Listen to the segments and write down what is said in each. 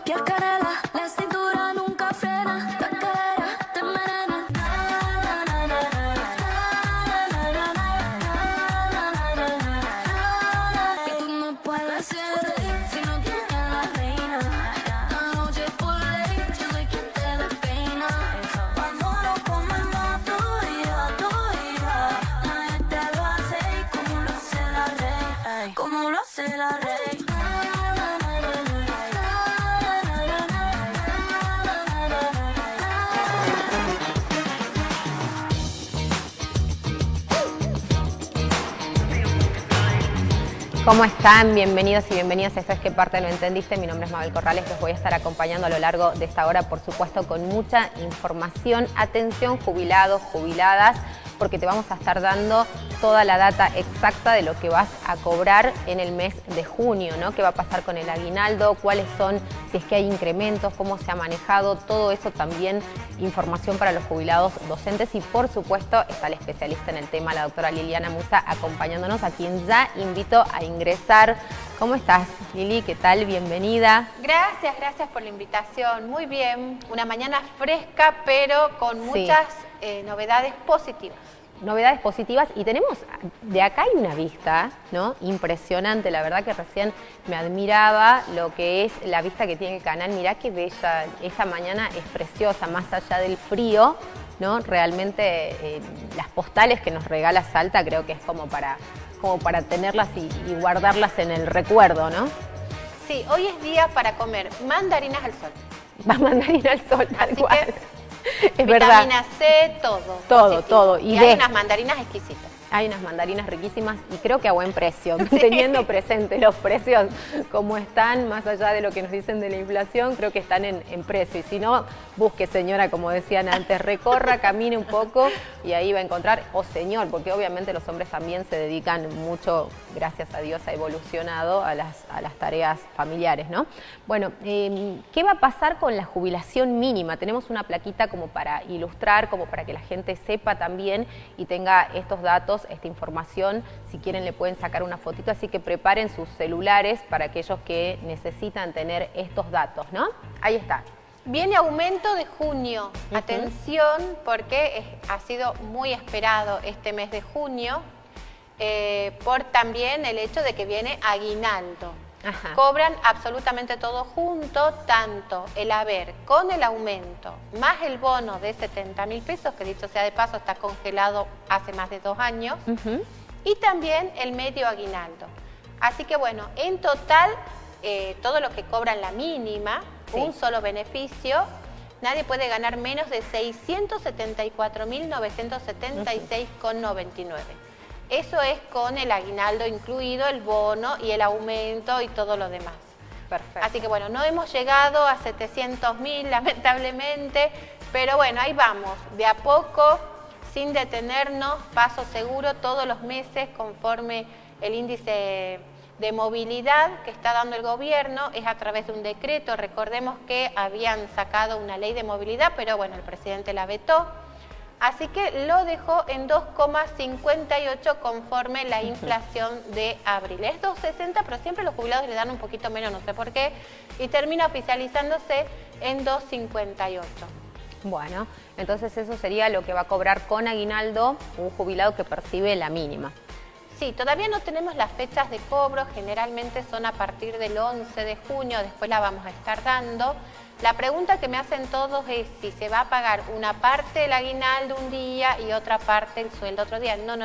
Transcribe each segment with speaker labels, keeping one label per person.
Speaker 1: piel canela, la cintura nunca frena, la cadera te envenena. Y tú no puedes ser rey si no tienes la reina. La noche por ley, yo soy quien te despeina. Vámonos comemos tu hija, tu hija. Nadie te lo hace como lo hace la rey, como lo hace la rey.
Speaker 2: ¿Cómo están? Bienvenidos y bienvenidas a Esto es que parte lo entendiste. Mi nombre es Mabel Corrales, los voy a estar acompañando a lo largo de esta hora, por supuesto, con mucha información. Atención, jubilados, jubiladas, porque te vamos a estar dando toda la data exacta de lo que vas a cobrar en el mes de junio, ¿no? ¿Qué va a pasar con el aguinaldo? ¿Cuáles son, si es que hay incrementos? ¿Cómo se ha manejado? Todo eso también, información para los jubilados docentes. Y por supuesto está la especialista en el tema, la doctora Liliana Musa, acompañándonos, a quien ya invito a ingresar. ¿Cómo estás, Lili? ¿Qué tal? Bienvenida.
Speaker 3: Gracias por la invitación. Muy bien, una mañana fresca, pero con muchas novedades positivas.
Speaker 2: Novedades positivas, y tenemos, de acá hay una vista, ¿no? Impresionante, la verdad que recién me admiraba lo que es la vista que tiene el canal. Mirá qué bella, esta mañana es preciosa, más allá del frío, ¿no? Realmente las postales que nos regala Salta creo que es como para tenerlas y guardarlas en el recuerdo, ¿no?
Speaker 3: Sí, hoy es día para comer mandarinas al sol.
Speaker 2: Va mandarina al sol, tal
Speaker 3: Así
Speaker 2: cual.
Speaker 3: que,
Speaker 2: es verdad.
Speaker 3: vitamina C, todo.
Speaker 2: Todo,
Speaker 3: positivo.
Speaker 2: todo.
Speaker 3: Y
Speaker 2: D.
Speaker 3: hay unas mandarinas exquisitas.
Speaker 2: Hay unas mandarinas riquísimas y creo que a buen precio, teniendo presente los precios como están, más allá de lo que nos dicen de la inflación, creo que están en precio. Y si no, busque, señora, como decían antes, recorra, camine un poco y ahí va a encontrar, o señor, porque obviamente los hombres también se dedican mucho, gracias a Dios ha evolucionado a las tareas familiares, ¿no? Bueno, ¿qué va a pasar con la jubilación mínima? Tenemos una plaquita como para ilustrar, como para que la gente sepa también y tenga estos datos, esta información. Si quieren le pueden sacar una fotito, así que preparen sus celulares para aquellos que necesitan tener estos datos, ¿no? Ahí está.
Speaker 3: Viene aumento de junio. Atención, porque ha sido muy esperado este mes de junio, por también el hecho de que viene aguinaldo.
Speaker 2: Ajá.
Speaker 3: Cobran absolutamente todo junto, tanto el haber con el aumento, más el bono de 70.000 pesos, que dicho sea de paso está congelado hace más de 2 años, y también el medio aguinaldo. Así que bueno, en total, todo lo que cobran la mínima, un solo beneficio, nadie puede ganar menos de 674.976,99. Eso es con el aguinaldo incluido, el bono y el aumento y todo lo demás.
Speaker 2: Perfecto.
Speaker 3: Así que bueno, no hemos llegado a 700.000 lamentablemente, pero bueno, ahí vamos, de a poco, sin detenernos, paso seguro todos los meses conforme el índice de movilidad que está dando el gobierno, es a través de un decreto. Recordemos que habían sacado una ley de movilidad, pero bueno, el presidente la vetó. Así que lo dejó en 2,58 conforme la inflación de abril. Es 2,60, pero siempre los jubilados le dan un poquito menos, no sé por qué, y termina oficializándose en 2,58.
Speaker 2: Bueno, entonces eso sería lo que va a cobrar con aguinaldo un jubilado que percibe la mínima.
Speaker 3: Sí, todavía no tenemos las fechas de cobro, generalmente son a partir del 11 de junio, después la vamos a estar dando. La pregunta que me hacen todos es si se va a pagar una parte del aguinaldo un día y otra parte el sueldo otro día. No,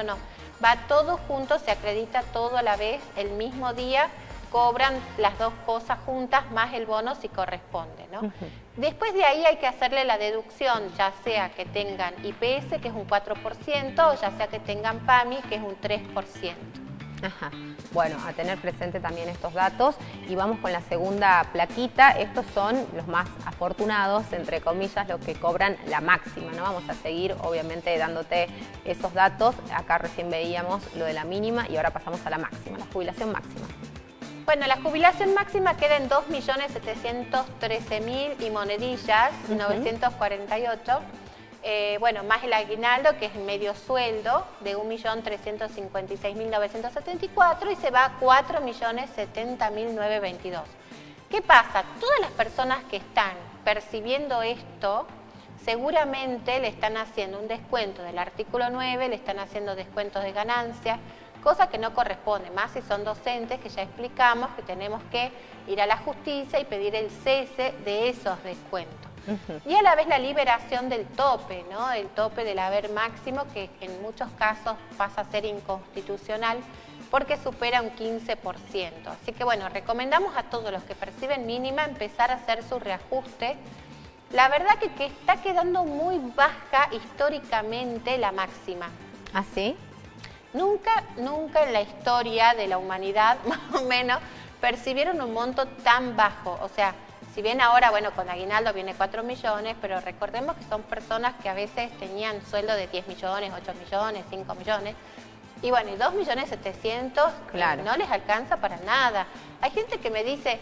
Speaker 3: va todo junto, se acredita todo a la vez, el mismo día, cobran las dos cosas juntas más el bono si corresponde, ¿no? Después de ahí hay que hacerle la deducción, ya sea que tengan IPS, que es un 4%, o ya sea que tengan PAMI, que es un 3%.
Speaker 2: Ajá. Bueno, a tener presente también estos datos y vamos con la segunda plaquita. Estos son los más afortunados, entre comillas, los que cobran la máxima, ¿no? Vamos a seguir, obviamente, dándote esos datos. Acá recién veíamos lo de la mínima y ahora pasamos a la máxima, la jubilación máxima.
Speaker 3: Bueno, la jubilación máxima queda en 2.713.000 y monedillas, 948. Bueno, más el aguinaldo, que es el medio sueldo, de 1.356.974 y se va a 4.070.922. ¿Qué pasa? Todas las personas que están percibiendo esto, seguramente le están haciendo un descuento del artículo 9, le están haciendo descuentos de ganancias, cosa que no corresponde, más si son docentes, que ya explicamos que tenemos que ir a la justicia y pedir el cese de esos descuentos. Y a la vez la liberación del tope, ¿no? El tope del haber máximo, que en muchos casos pasa a ser inconstitucional porque supera un 15%. Así que bueno, recomendamos a todos los que perciben mínima empezar a hacer su reajuste. La verdad que está quedando muy baja históricamente la máxima.
Speaker 2: ¿Ah, sí?
Speaker 3: Nunca en la historia de la humanidad, más o menos, percibieron un monto tan bajo. O sea, si bien ahora, bueno, con aguinaldo viene 4 millones, pero recordemos que son personas que a veces tenían sueldo de 10 millones, 8 millones, 5 millones. Y bueno, y 2.700.000
Speaker 2: claro,
Speaker 3: no les alcanza para nada. Hay gente que me dice,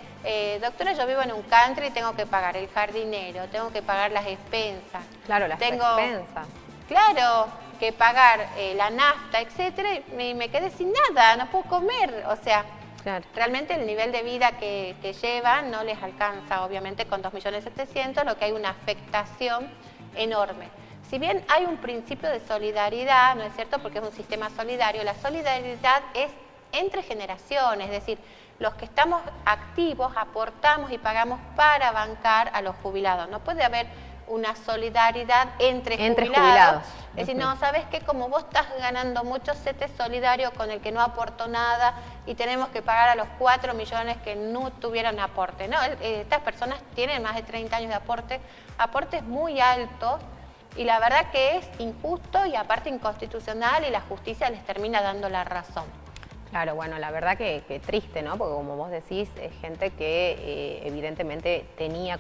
Speaker 3: doctora, yo vivo en un country y tengo que pagar el jardinero, tengo que pagar las expensas.
Speaker 2: Claro, las expensas.
Speaker 3: Claro, que pagar la nafta, etcétera, y me quedé sin nada, no puedo comer. O sea,
Speaker 2: claro,
Speaker 3: realmente el nivel de vida que llevan no les alcanza, obviamente, con 2.700.000, lo que hay una afectación enorme. Si bien hay un principio de solidaridad, ¿no es cierto?, porque es un sistema solidario, la solidaridad es entre generaciones, es decir, los que estamos activos aportamos y pagamos para bancar a los jubilados. No puede haber una solidaridad entre jubilados. Es decir, no, ¿sabes qué? Como vos estás ganando mucho, séte solidario con el que no aportó nada y tenemos que pagar a los 4 millones que no tuvieron aporte. No, estas personas tienen más de 30 años de aportes muy altos, y la verdad que es injusto y aparte inconstitucional, y la justicia les termina dando la razón.
Speaker 2: Claro, bueno, la verdad que triste, ¿no? Porque como vos decís, es gente que evidentemente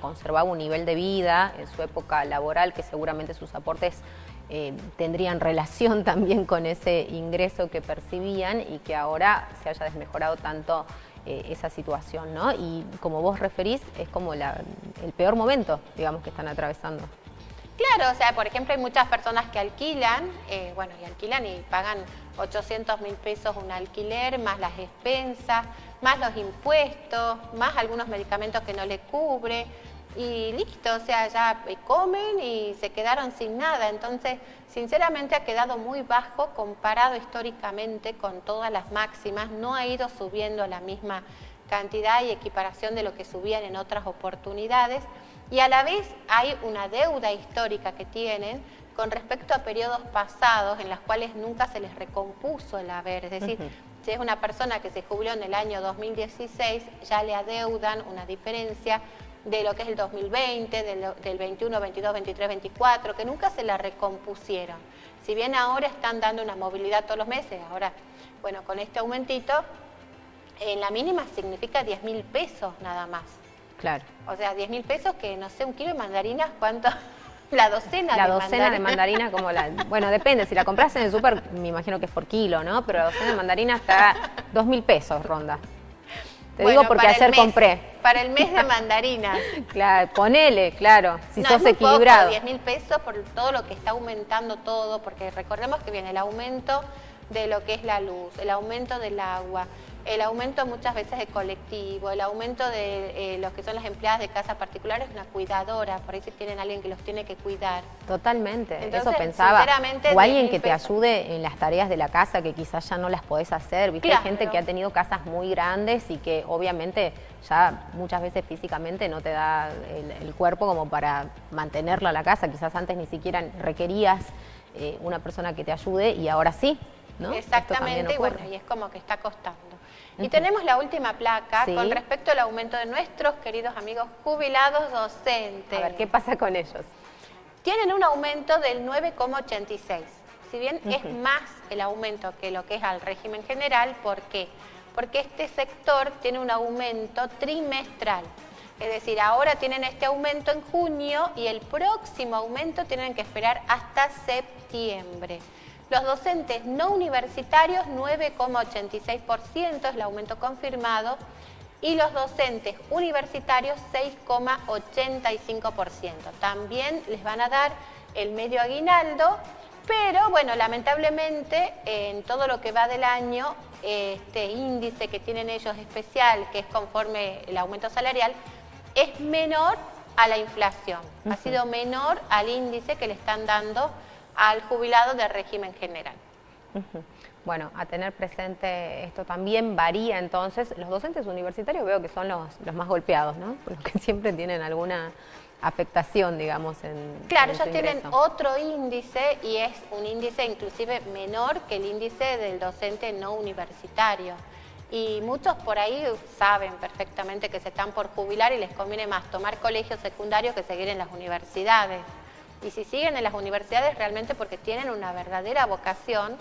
Speaker 2: conservaba un nivel de vida en su época laboral, que seguramente sus aportes tendrían relación también con ese ingreso que percibían, y que ahora se haya desmejorado tanto esa situación, ¿no? Y como vos referís, es como el peor momento, digamos, que están atravesando.
Speaker 3: Claro, o sea, por ejemplo, hay muchas personas que alquilan, alquilan y pagan 800.000 pesos un alquiler, más las expensas, más los impuestos, más algunos medicamentos que no le cubre, y listo, o sea, ya comen y se quedaron sin nada. Entonces, sinceramente ha quedado muy bajo comparado históricamente con todas las máximas, no ha ido subiendo la misma cantidad y equiparación de lo que subían en otras oportunidades. Y a la vez hay una deuda histórica que tienen con respecto a periodos pasados en los cuales nunca se les recompuso el haber. Es decir, si es una persona que se jubiló en el año 2016, ya le adeudan una diferencia de lo que es el 2020, del 21, 22, 23, 24, que nunca se la recompusieron. Si bien ahora están dando una movilidad todos los meses, ahora, bueno, con este aumentito, en la mínima significa 10.000 pesos nada más.
Speaker 2: Claro.
Speaker 3: O sea, 10.000 pesos, que no sé, un kilo de mandarinas, ¿cuánto? La docena
Speaker 2: de mandarina, como la... Bueno, depende, si la compras en el súper, me imagino que es por kilo, ¿no? Pero la docena de mandarinas está 2.000 pesos, ronda. Te digo porque ayer compré.
Speaker 3: Para el mes de mandarinas.
Speaker 2: Claro, ponele, claro, si
Speaker 3: no,
Speaker 2: sos equilibrado.
Speaker 3: 10.000 pesos por todo lo que está aumentando todo, porque recordemos que viene el aumento de lo que es la luz, el aumento del agua, el aumento muchas veces de colectivo, el aumento de los que son las empleadas de casas particulares, una cuidadora, por ahí si tienen alguien que los tiene que cuidar.
Speaker 2: Totalmente,
Speaker 3: entonces,
Speaker 2: eso pensaba. O alguien que te
Speaker 3: pesos.
Speaker 2: ayude en las tareas de la casa que quizás ya no las podés hacer, ¿viste?
Speaker 3: Claro.
Speaker 2: Hay gente que ha tenido casas muy grandes y que obviamente ya muchas veces físicamente no te da el cuerpo como para mantenerla a la casa, quizás antes ni siquiera requerías una persona que te ayude y ahora sí, ¿no?
Speaker 3: Exactamente, y bueno, y es como que está costando. Y tenemos la última placa con respecto al aumento de nuestros queridos amigos jubilados docentes.
Speaker 2: A ver, ¿qué pasa con ellos?
Speaker 3: Tienen un aumento del 9,86. Si bien es más el aumento que lo que es al régimen general, ¿por qué? Porque este sector tiene un aumento trimestral. Es decir, ahora tienen este aumento en junio y el próximo aumento tienen que esperar hasta septiembre. Los docentes no universitarios, 9,86% es el aumento confirmado, y los docentes universitarios, 6,85%. También les van a dar el medio aguinaldo, pero bueno, lamentablemente en todo lo que va del año este índice que tienen ellos especial, que es conforme el aumento salarial, es menor a la inflación. Ha sido menor al índice que le están dando al jubilado de régimen general.
Speaker 2: Bueno, a tener presente esto también varía entonces. Los docentes universitarios veo que son los más golpeados, ¿no? Porque siempre tienen alguna afectación, digamos,
Speaker 3: Claro,
Speaker 2: en su
Speaker 3: ellos tienen
Speaker 2: ingreso.
Speaker 3: otro índice y es un índice inclusive menor que el índice del docente no universitario. Y muchos por ahí saben perfectamente que se están por jubilar y les conviene más tomar colegios secundarios que seguir en las universidades. Y si siguen en las universidades realmente porque tienen una verdadera vocación,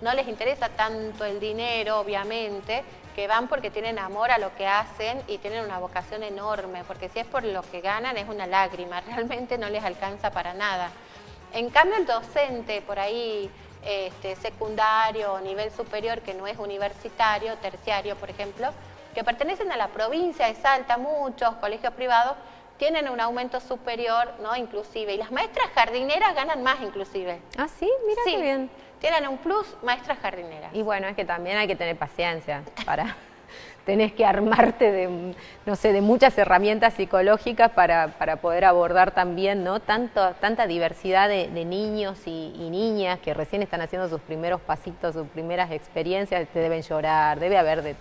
Speaker 3: no les interesa tanto el dinero, obviamente, que van porque tienen amor a lo que hacen y tienen una vocación enorme, porque si es por lo que ganan es una lágrima, realmente no les alcanza para nada. En cambio el docente por ahí, secundario o nivel superior que no es universitario, terciario por ejemplo, que pertenecen a la provincia de Salta, muchos colegios privados, tienen un aumento superior, ¿no? Inclusive, y las maestras jardineras ganan más inclusive.
Speaker 2: Ah, sí, mira
Speaker 3: Sí,
Speaker 2: qué bien.
Speaker 3: tienen un plus maestras jardineras.
Speaker 2: Y bueno, es que también hay que tener paciencia para... Tenés que armarte de, no sé, de muchas herramientas psicológicas para poder abordar también, ¿no? Tanta diversidad de niños y niñas que recién están haciendo sus primeros pasitos, sus primeras experiencias, te deben llorar, debe haber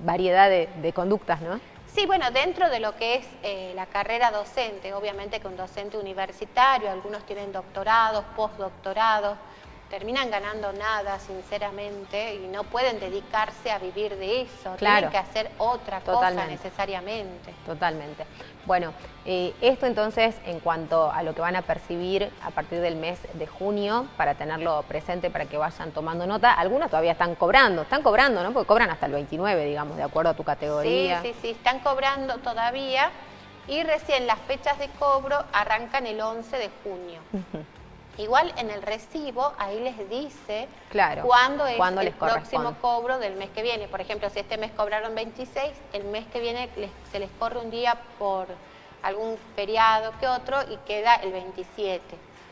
Speaker 2: variedad de conductas, ¿no?
Speaker 3: Sí, bueno, dentro de lo que es la carrera docente, obviamente que un docente universitario, algunos tienen doctorados, postdoctorados, terminan ganando nada, sinceramente, y no pueden dedicarse a vivir de eso,
Speaker 2: Claro.
Speaker 3: tienen que hacer otra
Speaker 2: Totalmente.
Speaker 3: cosa necesariamente.
Speaker 2: Totalmente. Bueno, esto entonces en cuanto a lo que van a percibir a partir del mes de junio, para tenerlo presente, para que vayan tomando nota. Algunos todavía están cobrando, ¿no? Porque cobran hasta el 29, digamos, de acuerdo a tu categoría.
Speaker 3: Sí, están cobrando todavía y recién las fechas de cobro arrancan el 11 de junio. Igual en el recibo ahí les dice
Speaker 2: Claro,
Speaker 3: cuándo es
Speaker 2: cuándo
Speaker 3: el
Speaker 2: les
Speaker 3: próximo
Speaker 2: corresponde.
Speaker 3: cobro del mes que viene. Por ejemplo, si este mes cobraron 26, el mes que viene se les corre un día por algún feriado que otro y queda el 27.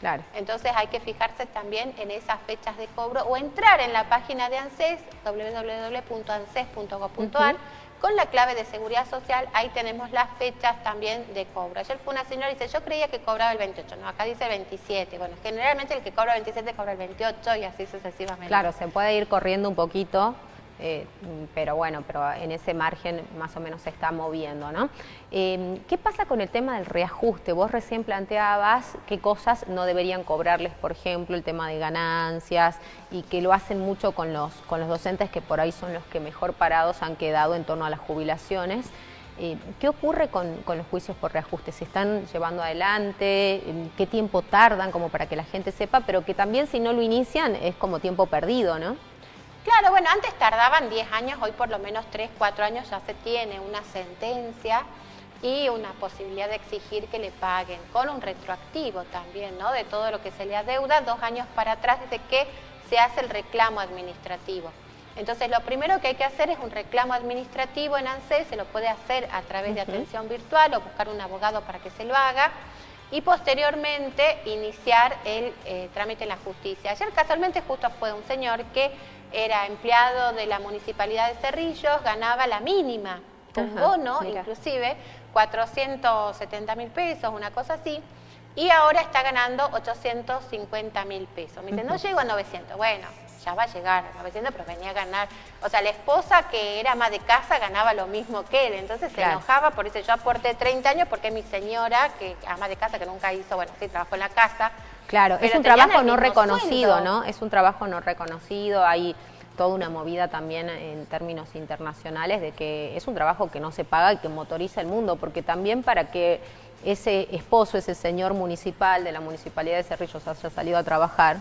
Speaker 2: Claro.
Speaker 3: Entonces hay que fijarse también en esas fechas de cobro o entrar en la página de ANSES, www.anses.gov.ar, con la clave de seguridad social. Ahí tenemos las fechas también de cobro. Ayer fue una señora y dice, yo creía que cobraba el 28, no, acá dice 27. Bueno, generalmente el que cobra el 27 cobra el 28 y así sucesivamente.
Speaker 2: Claro, se puede ir corriendo un poquito, pero bueno, pero en ese margen más o menos se está moviendo, ¿no? ¿Qué pasa con el tema del reajuste? Vos recién planteabas qué cosas no deberían cobrarles, por ejemplo, el tema de ganancias, y que lo hacen mucho con los docentes que por ahí son los que mejor parados han quedado en torno a las jubilaciones. ¿Qué ocurre con los juicios por reajuste? ¿Se están llevando adelante? ¿Qué tiempo tardan como para que la gente sepa? Pero que también si no lo inician es como tiempo perdido, ¿no?
Speaker 3: Claro, bueno, antes tardaban 10 años, hoy por lo menos 3, 4 años ya se tiene una sentencia y una posibilidad de exigir que le paguen, con un retroactivo también, ¿no? De todo lo que se le adeuda 2 años para atrás desde que se hace el reclamo administrativo. Entonces, lo primero que hay que hacer es un reclamo administrativo en ANSES, se lo puede hacer a través de atención virtual o buscar un abogado para que se lo haga, y posteriormente iniciar el trámite en la justicia. Ayer casualmente justo fue un señor que era empleado de la Municipalidad de Cerrillos, ganaba la mínima, con bono
Speaker 2: mira.
Speaker 3: inclusive, 470.000 pesos, una cosa así, y ahora está ganando 850.000 pesos. Me dice, no llego a 900, bueno, ya va a llegar a 900, pero venía a ganar. O sea, la esposa que era ama de casa ganaba lo mismo que él, entonces se enojaba, por eso yo aporté 30 años, porque mi señora, que ama de casa, que nunca hizo, bueno, sí, trabajó en la casa.
Speaker 2: Claro, es
Speaker 3: pero
Speaker 2: un
Speaker 3: tenían
Speaker 2: trabajo
Speaker 3: el
Speaker 2: no
Speaker 3: mismo
Speaker 2: reconocido,
Speaker 3: sueldo.
Speaker 2: ¿no? Es un trabajo no reconocido, hay toda una movida también en términos internacionales de que es un trabajo que no se paga y que motoriza el mundo, porque también para que ese esposo, ese señor municipal de la Municipalidad de Cerrillos haya salido a trabajar,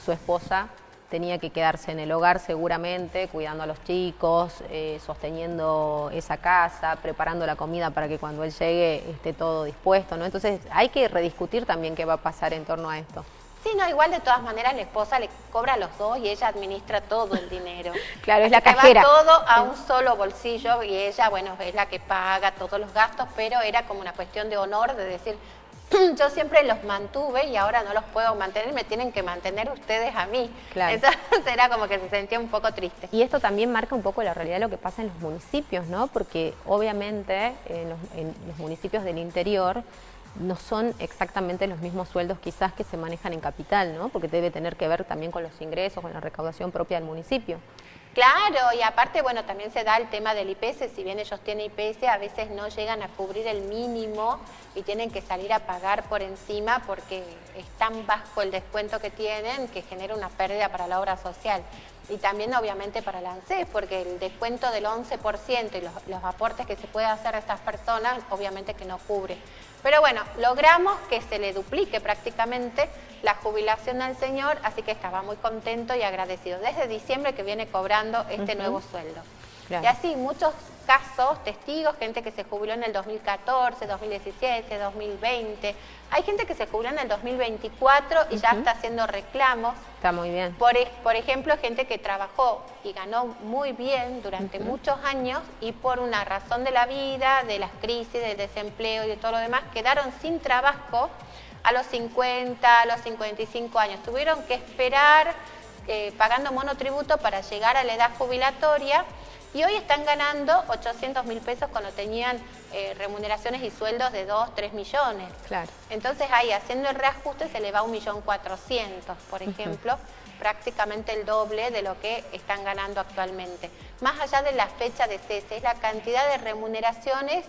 Speaker 2: su esposa tenía que quedarse en el hogar seguramente, cuidando a los chicos, sosteniendo esa casa, preparando la comida para que cuando él llegue esté todo dispuesto, ¿no? Entonces hay que rediscutir también qué va a pasar en torno a esto.
Speaker 3: Sí, no, igual de todas maneras la esposa le cobra a los dos y ella administra todo el dinero.
Speaker 2: Claro, es
Speaker 3: Así
Speaker 2: la
Speaker 3: que
Speaker 2: cajera.
Speaker 3: va todo a un solo bolsillo y ella, bueno, es la que paga todos los gastos, pero era como una cuestión de honor de decir, yo siempre los mantuve y ahora no los puedo mantener, me tienen que mantener ustedes a mí.
Speaker 2: Claro.
Speaker 3: Entonces era como que se sentía un poco triste.
Speaker 2: Y esto también marca un poco la realidad de lo que pasa en los municipios, ¿no? Porque obviamente en los municipios del interior no son exactamente los mismos sueldos quizás que se manejan en capital, ¿no? Porque debe tener que ver también con los ingresos, con la recaudación propia del municipio.
Speaker 3: Claro, y aparte, bueno, también se da el tema del IPS, si bien ellos tienen IPS, a veces no llegan a cubrir el mínimo y tienen que salir a pagar por encima porque es tan bajo el descuento que tienen que genera una pérdida para la obra social. Y también obviamente para la ANSES, porque el descuento del 11% y los aportes que se puede hacer a estas personas, obviamente que no cubre. Pero bueno, logramos que se le duplique prácticamente la jubilación al señor, así que estaba muy contento y agradecido. Desde diciembre que viene cobrando este nuevo sueldo. Claro. Y así muchos casos, testigos, gente que se jubiló en el 2014, 2017, 2020. Hay gente que se jubiló en el 2024 y ya está haciendo reclamos.
Speaker 2: Está muy bien.
Speaker 3: Por ejemplo, gente que trabajó y ganó muy bien durante muchos años y por una razón de la vida, de las crisis, del desempleo y de todo lo demás, quedaron sin trabajo a los 50, a los 55 años. Tuvieron que esperar pagando monotributo para llegar a la edad jubilatoria. Y hoy están ganando 800.000 pesos cuando tenían remuneraciones y sueldos de 2, 3 millones.
Speaker 2: Claro.
Speaker 3: Entonces ahí haciendo el reajuste se le va a 1.400.000, por ejemplo, prácticamente el doble de lo que están ganando actualmente. Más allá de la fecha de cese, es la cantidad de remuneraciones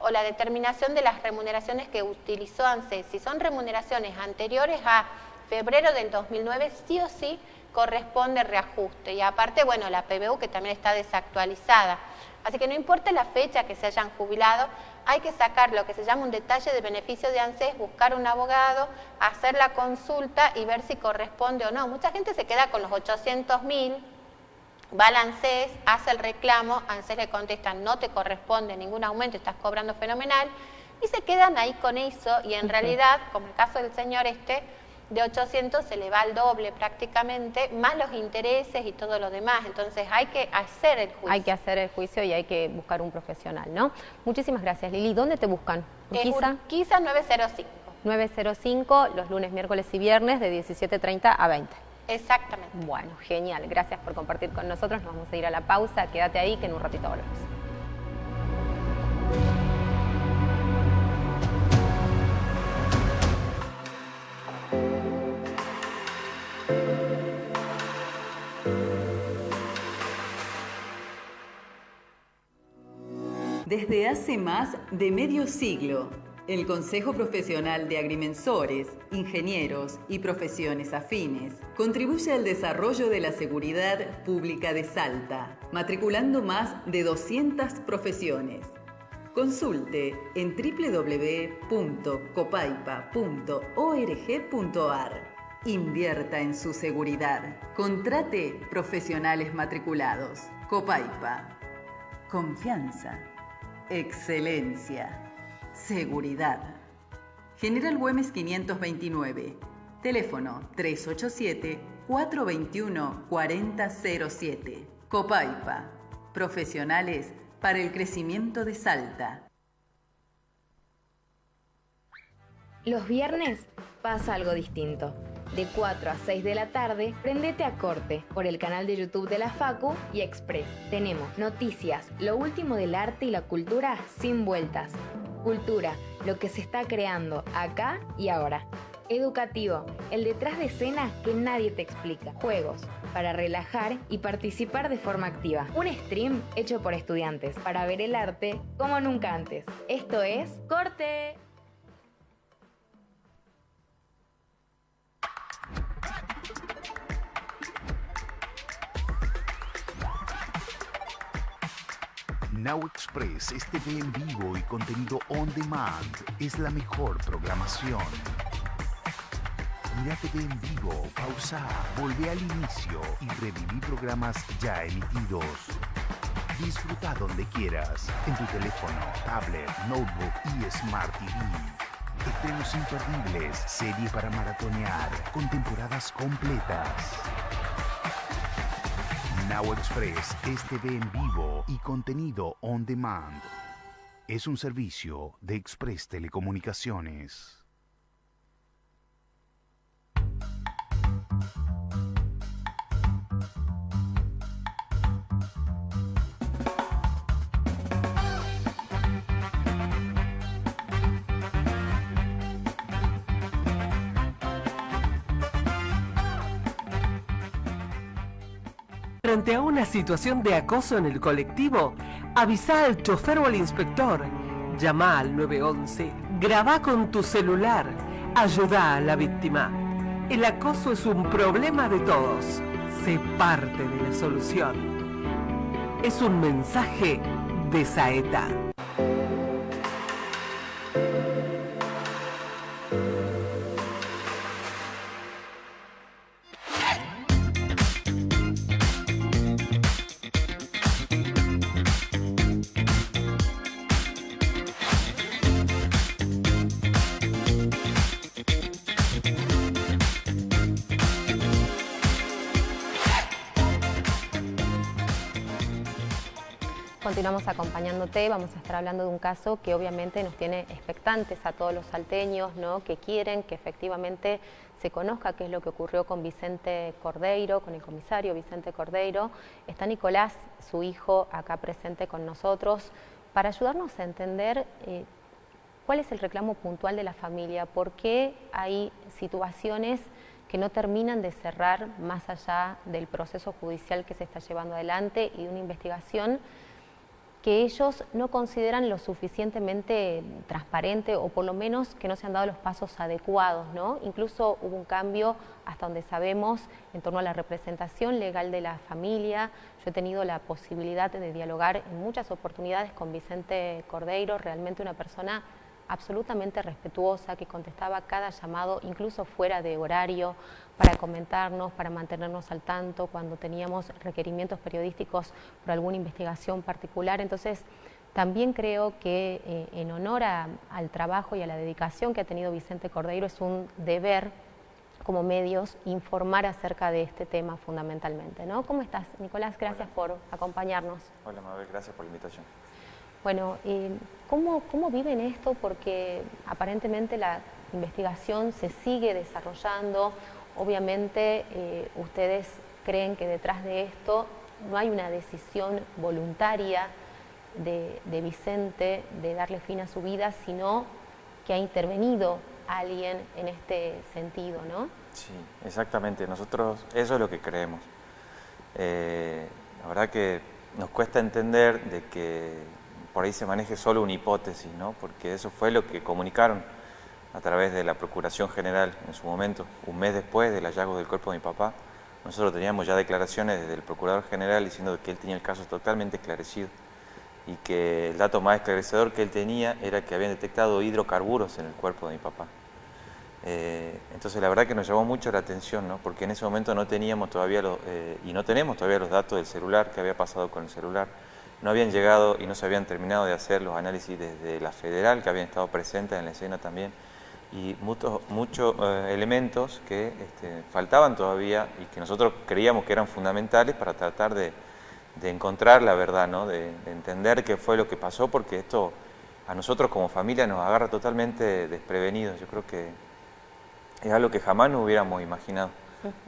Speaker 3: o la determinación de las remuneraciones que utilizó ANSES. Si son remuneraciones anteriores a febrero del 2009, sí o sí corresponde reajuste. Y aparte, bueno, la PBU que también está desactualizada. Así que no importa la fecha que se hayan jubilado, hay que sacar lo que se llama un detalle de beneficio de ANSES, buscar un abogado, hacer la consulta y ver si corresponde o no. Mucha gente se queda con los 800.000, va al ANSES, hace el reclamo, ANSES le contesta, no te corresponde ningún aumento, estás cobrando fenomenal, y se quedan ahí con eso, y en realidad, como el caso del señor de 800 se le va al doble prácticamente, más los intereses y todo lo demás. Entonces hay que hacer el juicio.
Speaker 2: Hay que hacer el juicio y hay que buscar un profesional, ¿no? Muchísimas gracias, Lili. ¿Dónde te buscan?
Speaker 3: Urquiza 905.
Speaker 2: 905, los lunes, miércoles y viernes de 17:30 a 20.
Speaker 3: Exactamente.
Speaker 2: Bueno, genial. Gracias por compartir con nosotros. Nos vamos a ir a la pausa. Quédate ahí que en un ratito volvemos.
Speaker 4: Desde hace más de medio siglo, el Consejo Profesional de Agrimensores, Ingenieros y Profesiones Afines contribuye al desarrollo de la seguridad pública de Salta, matriculando más de 200 profesiones. Consulte en www.copaipa.org.ar. Invierta en su seguridad. Contrate profesionales matriculados. Copaipa. Confianza. Excelencia. Seguridad. General Güemes 529. Teléfono 387-421-4007. Copaipa. Profesionales para el crecimiento de Salta.
Speaker 5: Los viernes pasa algo distinto. De 4 a 6 de la tarde, prendete a Corte por el canal de YouTube de la Facu y Express. Tenemos noticias, lo último del arte y la cultura sin vueltas. Cultura, lo que se está creando acá y ahora. Educativo, el detrás de escena que nadie te explica. Juegos, para relajar y participar de forma activa. Un stream hecho por estudiantes, para ver el arte como nunca antes. Esto es Corte.
Speaker 6: Now Express es TV en vivo y contenido on demand. Es la mejor programación. Mira TV en vivo, pausa, volvé al inicio y reviví programas ya emitidos. Disfruta donde quieras, en tu teléfono, tablet, notebook y Smart TV. Estrenos imperdibles, serie para maratonear, con temporadas completas. Now Express es TV en vivo y contenido on demand. Es un servicio de Express Telecomunicaciones.
Speaker 7: Frente a una situación de acoso en el colectivo, avisa al chofer o al inspector. Llama al 911, graba con tu celular, ayuda a la víctima. El acoso es un problema de todos. Sé parte de la solución. Es un mensaje de Saeta.
Speaker 2: Continuamos acompañándote, vamos a estar hablando de un caso que obviamente nos tiene expectantes a todos los salteños, ¿no? Que quieren que efectivamente se conozca qué es lo que ocurrió con Vicente Cordeiro, con el comisario Vicente Cordeiro. Está Nicolás, su hijo, acá presente con nosotros, para ayudarnos a entender cuál es el reclamo puntual de la familia, por qué hay situaciones que no terminan de cerrar más allá del proceso judicial que se está llevando adelante y de una investigación que ellos no consideran lo suficientemente transparente o por lo menos que no se han dado los pasos adecuados, ¿no? Incluso hubo un cambio, hasta donde sabemos, en torno a la representación legal de la familia. Yo he tenido la posibilidad de dialogar en muchas oportunidades con Vicente Cordeiro, realmente una persona absolutamente respetuosa, que contestaba cada llamado, incluso fuera de horario, para comentarnos, para mantenernos al tanto cuando teníamos requerimientos periodísticos por alguna investigación particular. Entonces, también creo que en honor al trabajo y a la dedicación que ha tenido Vicente Cordeiro, es un deber como medios informar acerca de este tema fundamentalmente, ¿no? ¿Cómo estás, Nicolás? Gracias por acompañarnos.
Speaker 8: Hola, Mabel, gracias por la invitación.
Speaker 2: Bueno, ¿cómo viven esto? Porque aparentemente la investigación se sigue desarrollando. Obviamente ustedes creen que detrás de esto no hay una decisión voluntaria de Vicente de darle fin a su vida, sino que ha intervenido alguien en este sentido, ¿no?
Speaker 8: Sí, exactamente. Nosotros eso es lo que creemos. La verdad que nos cuesta entender de que por ahí se maneje solo una hipótesis, ¿no? Porque eso fue lo que comunicaron a través de la Procuración General en su momento, un mes después del hallazgo del cuerpo de mi papá. Nosotros teníamos ya declaraciones desde el Procurador General diciendo que él tenía el caso totalmente esclarecido y que el dato más esclarecedor que él tenía era que habían detectado hidrocarburos en el cuerpo de mi papá. Entonces la verdad que nos llamó mucho la atención, ¿no? Porque en ese momento no teníamos todavía y no tenemos todavía los datos del celular, que había pasado con el celular. No habían llegado y no se habían terminado de hacer los análisis desde la federal, que habían estado presentes en la escena también, y muchos elementos que faltaban todavía y que nosotros creíamos que eran fundamentales para tratar de encontrar la verdad, ¿no? De entender qué fue lo que pasó, porque esto a nosotros como familia nos agarra totalmente desprevenidos. Yo creo que es algo que jamás nos hubiéramos imaginado.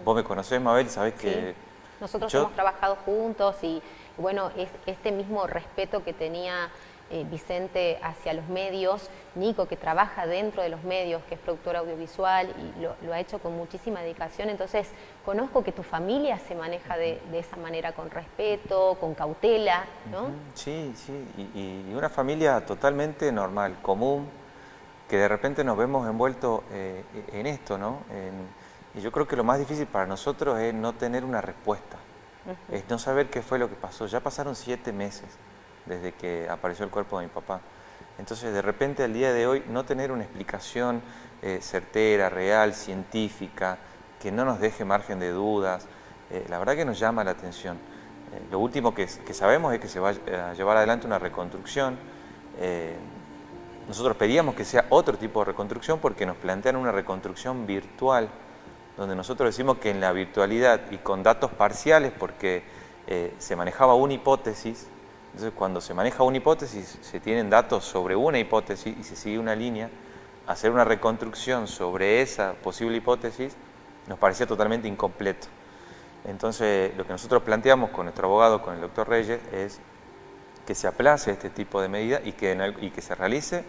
Speaker 8: Vos me conocés, Mabel, sabés que...
Speaker 2: Nosotros hemos trabajado juntos y bueno, es este mismo respeto que tenía Vicente hacia los medios, Nico, que trabaja dentro de los medios, que es productor audiovisual y lo ha hecho con muchísima dedicación. Entonces, conozco que tu familia se maneja de esa manera, con respeto, con cautela, ¿no?
Speaker 8: Sí, sí, y una familia totalmente normal, común, que de repente nos vemos envueltos en esto, ¿no? Y yo creo que lo más difícil para nosotros es no tener una respuesta, es no saber qué fue lo que pasó. Ya pasaron 7 meses desde que apareció el cuerpo de mi papá. Entonces, de repente, al día de hoy, no tener una explicación certera, real, científica, que no nos deje margen de dudas, la verdad que nos llama la atención. Lo último que sabemos es que se va a llevar adelante una reconstrucción. Nosotros pedíamos que sea otro tipo de reconstrucción porque nos plantean una reconstrucción virtual, donde nosotros decimos que en la virtualidad y con datos parciales, porque se manejaba una hipótesis. Entonces, cuando se maneja una hipótesis, se tienen datos sobre una hipótesis y se sigue una línea. Hacer una reconstrucción sobre esa posible hipótesis nos parecía totalmente incompleto. Entonces, lo que nosotros planteamos con nuestro abogado, con el doctor Reyes, es que se aplace este tipo de medidas y que se realice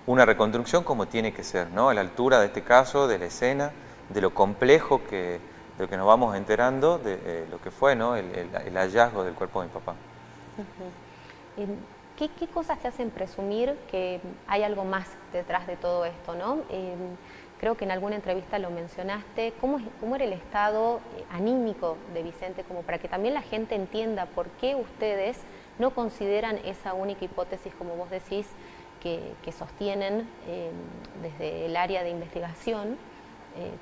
Speaker 8: una reconstrucción como tiene que ser, ¿no? A la altura de este caso, de la escena, de lo complejo que de lo que nos vamos enterando de lo que fue, ¿no? el hallazgo del cuerpo de mi papá.
Speaker 2: ¿Qué cosas te hacen presumir que hay algo más detrás de todo esto, ¿no? Creo que en alguna entrevista lo mencionaste. ¿Cómo era el estado anímico de Vicente? Como para que también la gente entienda por qué ustedes no consideran esa única hipótesis, como vos decís, que sostienen desde el área de investigación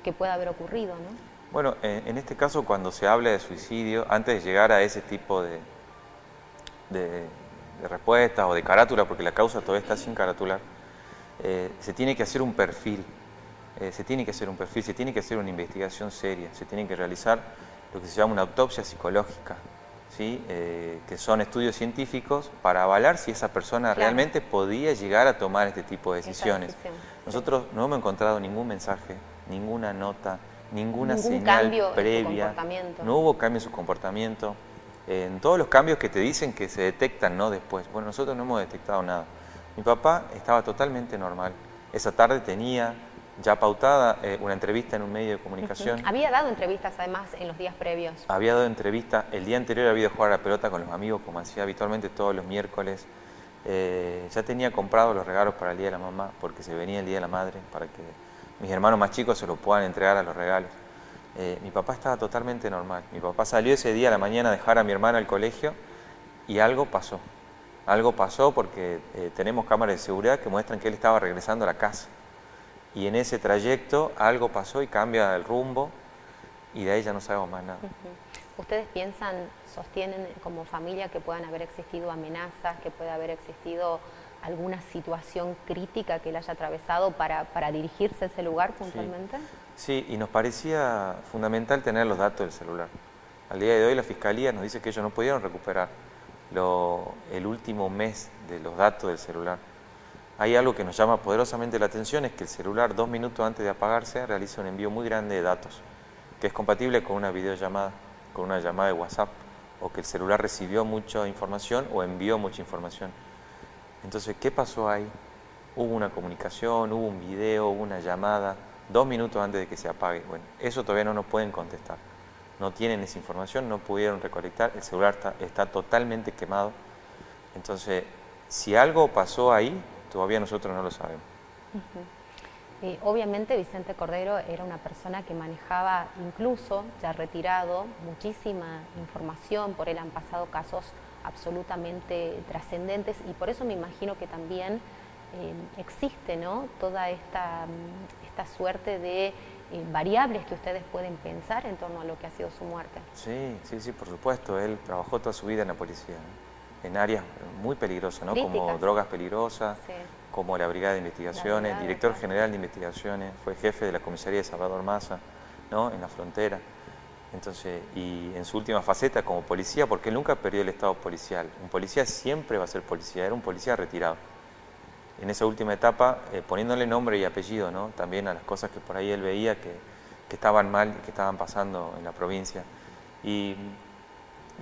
Speaker 2: que pueda haber ocurrido, ¿no?
Speaker 8: Bueno, en este caso, cuando se habla de suicidio, antes de llegar a ese tipo de respuestas o de carátula, porque la causa todavía está sin caratular, se tiene que hacer un perfil. Se tiene que hacer una investigación seria, se tiene que realizar lo que se llama una autopsia psicológica, ¿sí? Que son estudios científicos para avalar si esa persona realmente podía llegar a tomar este tipo de decisiones. Nosotros no hemos encontrado ningún mensaje, ninguna nota, ninguna señal previa, no hubo cambio en su comportamiento. En todos los cambios que te dicen que se detectan, ¿no? Después, bueno, nosotros no hemos detectado nada. Mi papá estaba totalmente normal. Esa tarde tenía ya pautada una entrevista en un medio de comunicación.
Speaker 2: Había dado entrevistas además en los días previos.
Speaker 8: Había dado entrevista, el día anterior había ido a jugar a la pelota con los amigos, como hacía habitualmente todos los miércoles. Ya tenía comprado los regalos para el Día de la Mamá, porque se venía el Día de la Madre, para que mis hermanos más chicos se los puedan entregar a los regalos. Mi papá estaba totalmente normal. Mi papá salió ese día a la mañana a dejar a mi hermana al colegio y algo pasó. Algo pasó porque tenemos cámaras de seguridad que muestran que él estaba regresando a la casa. Y en ese trayecto algo pasó y cambia el rumbo y de ahí ya no sabemos más nada.
Speaker 2: ¿Ustedes piensan, sostienen como familia que puedan haber existido amenazas, que pueda haber existido alguna situación crítica que él haya atravesado para dirigirse a ese lugar puntualmente?
Speaker 8: Sí, y nos parecía fundamental tener los datos del celular. Al día de hoy la Fiscalía nos dice que ellos no pudieron recuperar el último mes de los datos del celular. Hay algo que nos llama poderosamente la atención, es que el celular 2 minutos antes de apagarse realiza un envío muy grande de datos, que es compatible con una videollamada, con una llamada de WhatsApp, o que el celular recibió mucha información o envió mucha información. Entonces, ¿qué pasó ahí? Hubo una comunicación, hubo un video, hubo una llamada, 2 minutos antes de que se apague. Bueno, eso todavía no nos pueden contestar. No tienen esa información, no pudieron recolectar, el celular está totalmente quemado. Entonces, si algo pasó ahí, todavía nosotros no lo sabemos.
Speaker 2: Obviamente Vicente Cordero era una persona que manejaba, incluso ya retirado, muchísima información. Por él han pasado casos absolutamente trascendentes y por eso me imagino que también existe, ¿no?, toda esta suerte de variables que ustedes pueden pensar en torno a lo que ha sido su muerte.
Speaker 8: Sí, por supuesto. Él trabajó toda su vida en la policía, ¿no?, en áreas muy peligrosas, ¿no?, como drogas peligrosas, como la Brigada de Investigaciones, director general de Investigaciones, fue jefe de la comisaría de Salvador Massa, ¿no?, en la frontera. Entonces, y en su última faceta como policía, porque él nunca perdió el estado policial. Un policía siempre va a ser policía, era un policía retirado. En esa última etapa, poniéndole nombre y apellido, ¿no?, también a las cosas que por ahí él veía que estaban mal y que estaban pasando en la provincia. Y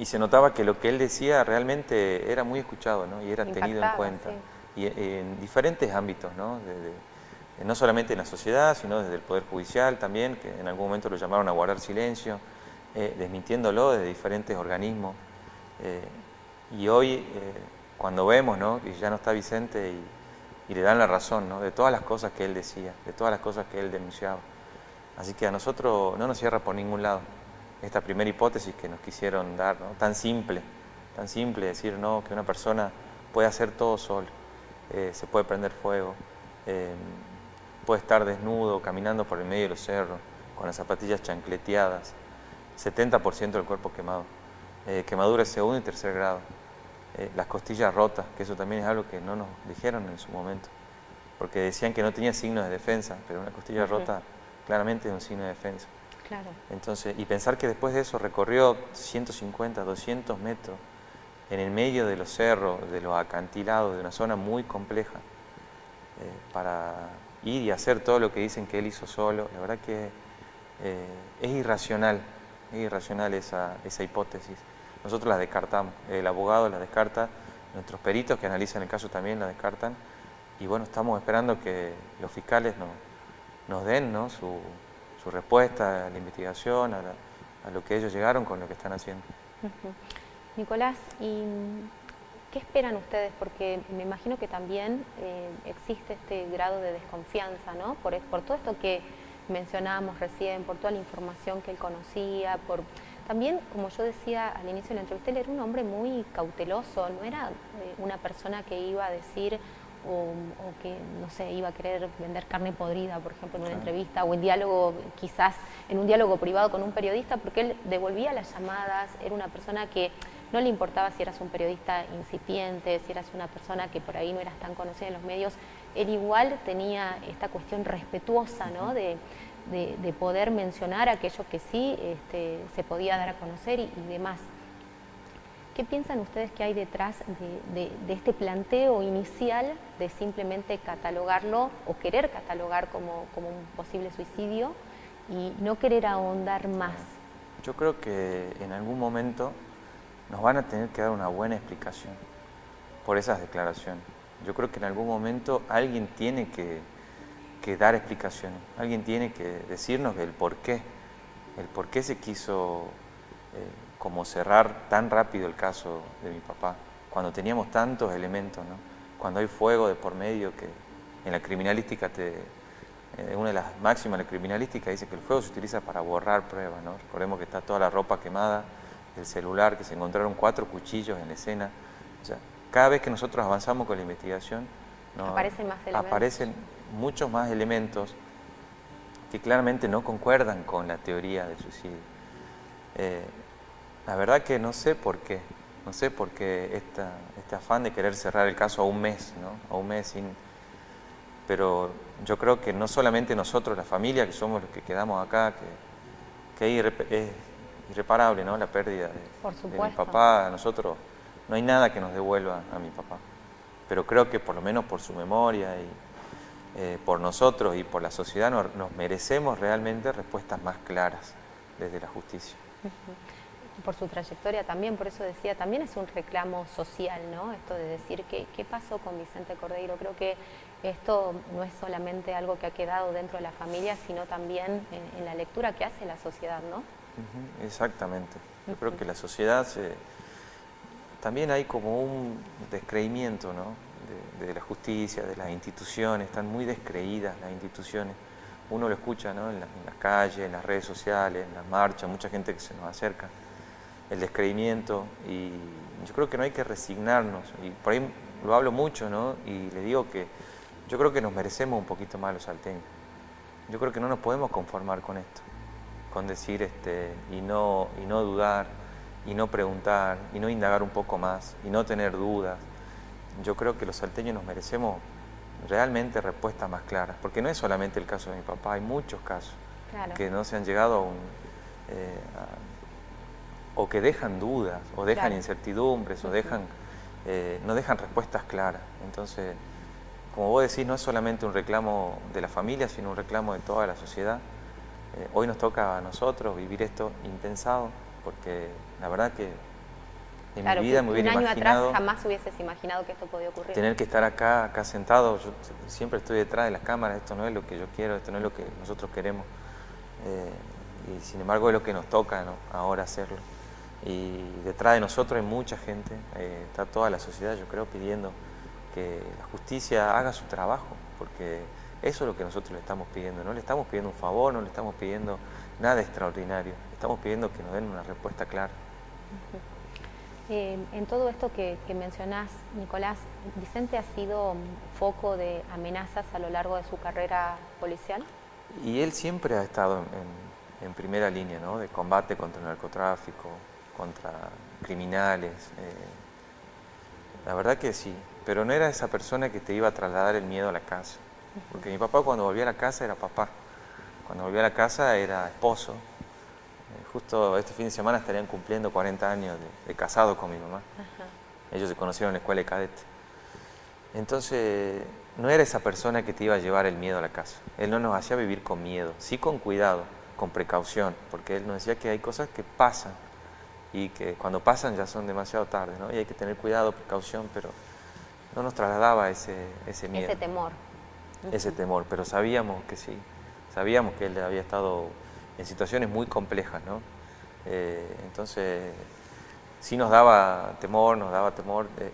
Speaker 8: se notaba que lo que él decía realmente era muy escuchado, ¿no?, y era tenido en cuenta. Y en diferentes ámbitos, ¿no?, no solamente en la sociedad, sino desde el Poder Judicial también, que en algún momento lo llamaron a guardar silencio, desmintiéndolo desde diferentes organismos. Y hoy, cuando vemos, ¿no?, que ya no está Vicente y le dan la razón, ¿no?, de todas las cosas que él decía, de todas las cosas que él denunciaba. Así que a nosotros no nos cierra por ningún lado esta primera hipótesis que nos quisieron dar, ¿no?, tan simple decir, ¿no?, que una persona puede hacer todo solo, se puede prender fuego, puede estar desnudo, caminando por el medio de los cerros, con las zapatillas chancleteadas, 70% del cuerpo quemado, quemaduras de 2.º y 3.er grado, las costillas rotas, que eso también es algo que no nos dijeron en su momento, porque decían que no tenía signos de defensa, pero una costilla rota claramente es un signo de defensa.
Speaker 2: Claro.
Speaker 8: Entonces, y pensar que después de eso recorrió 150, 200 metros en el medio de los cerros, de los acantilados, de una zona muy compleja, para ir y hacer todo lo que dicen que él hizo solo. La verdad que es irracional esa hipótesis. Nosotros la descartamos, el abogado la descarta, nuestros peritos que analizan el caso también la descartan, y bueno, estamos esperando que los fiscales nos den, ¿no?, su su respuesta a la investigación, a lo que ellos llegaron con lo que están haciendo.
Speaker 2: Nicolás, ¿y qué esperan ustedes? Porque me imagino que también existe este grado de desconfianza, ¿no? Por todo esto que mencionábamos recién, por toda la información que él conocía, también, como yo decía al inicio de la entrevista, él era un hombre muy cauteloso, no era una persona que iba a decir o que, no sé, iba a querer vender carne podrida, por ejemplo, en una entrevista o en diálogo, quizás en un diálogo privado con un periodista, porque él devolvía las llamadas, era una persona que no le importaba si eras un periodista incipiente, si eras una persona que por ahí no eras tan conocida en los medios, él igual tenía esta cuestión respetuosa, ¿no? de poder mencionar aquello que sí se podía dar a conocer y demás. ¿Qué piensan ustedes que hay detrás de este planteo inicial de simplemente catalogarlo o querer catalogar como un posible suicidio y no querer ahondar más?
Speaker 8: Yo creo que en algún momento nos van a tener que dar una buena explicación por esas declaraciones. Yo creo que en algún momento alguien tiene que dar explicaciones, alguien tiene que decirnos el por qué se quiso como cerrar tan rápido el caso de mi papá, cuando teníamos tantos elementos, ¿no? Cuando hay fuego de por medio, que en la criminalística, una de las máximas de la criminalística dice que el fuego se utiliza para borrar pruebas, ¿no? Recordemos que está toda la ropa quemada, el celular, que se encontraron 4 cuchillos en la escena. O sea, cada vez que nosotros avanzamos con la investigación, ¿no? Aparecen muchos más elementos que claramente no concuerdan con la teoría del suicidio. La verdad que no sé por qué este afán de querer cerrar el caso a un mes, ¿no? A un mes pero yo creo que no solamente nosotros, la familia, que somos los que quedamos acá, que es irreparable, ¿no? La pérdida de mi papá. A nosotros no hay nada que nos devuelva a mi papá, pero creo que por lo menos por su memoria y por nosotros y por la sociedad nos merecemos realmente respuestas más claras desde la justicia.
Speaker 2: Por su trayectoria también, por eso decía, también es un reclamo social, ¿no? Esto de decir qué pasó con Vicente Cordeiro. Creo que esto no es solamente algo que ha quedado dentro de la familia, sino también en la lectura que hace la sociedad, ¿no?
Speaker 8: Exactamente. Yo creo que la sociedad también hay como un descreimiento, ¿no? de la justicia, de las instituciones, están muy descreídas las instituciones. Uno lo escucha, ¿no? en las calles, en las redes sociales, en las marchas, mucha gente que se nos acerca. El descreimiento, y yo creo que no hay que resignarnos, y por ahí lo hablo mucho, ¿no? Y le digo que yo creo que nos merecemos un poquito más los salteños. Yo creo que no nos podemos conformar con esto, con decir y no dudar, y no preguntar, y no indagar un poco más, y no tener dudas. Yo creo que los salteños nos merecemos realmente respuestas más claras, porque no es solamente el caso de mi papá, hay muchos casos que no se han llegado o que dejan dudas, o dejan incertidumbres, o no dejan respuestas claras. Entonces, como vos decís, no es solamente un reclamo de la familia, sino un reclamo de toda la sociedad. Hoy nos toca a nosotros vivir esto impensado, porque la verdad que en mi vida me hubiera imaginado...
Speaker 2: Un año atrás jamás hubieses imaginado que esto podía ocurrir.
Speaker 8: Tener que estar acá sentado, yo siempre estoy detrás de las cámaras, esto no es lo que yo quiero, esto no es lo que nosotros queremos. Y sin embargo es lo que nos toca, ¿no? Ahora hacerlo. Y detrás de nosotros hay mucha gente, está toda la sociedad, yo creo, pidiendo que la justicia haga su trabajo, porque eso es lo que nosotros le estamos pidiendo. No le estamos pidiendo un favor, no le estamos pidiendo nada extraordinario, le estamos pidiendo que nos den una respuesta clara.
Speaker 2: En todo esto que mencionás, Nicolás, ¿Vicente ha sido foco de amenazas a lo largo de su carrera policial?
Speaker 8: Y él siempre ha estado en primera línea, ¿no? De combate contra el narcotráfico, contra criminales. La verdad que sí, pero no era esa persona que te iba a trasladar el miedo a la casa. Porque mi papá, cuando volvía a la casa, era papá. Cuando volvía a la casa era esposo. Justo este fin de semana estarían cumpliendo 40 años de casado con mi mamá. Ellos se conocieron en la escuela de cadete. Entonces, no era esa persona que te iba a llevar el miedo a la casa. Él no nos hacía vivir con miedo, sí con cuidado, con precaución, porque él nos decía que hay cosas que pasan y que cuando pasan ya son demasiado tarde, ¿no? Y hay que tener cuidado, precaución, pero no nos trasladaba ese miedo.
Speaker 2: Ese temor.
Speaker 8: Ese temor, pero sabíamos que sí. sabíamos que él había estado en situaciones muy complejas, ¿no? Entonces, sí nos daba temor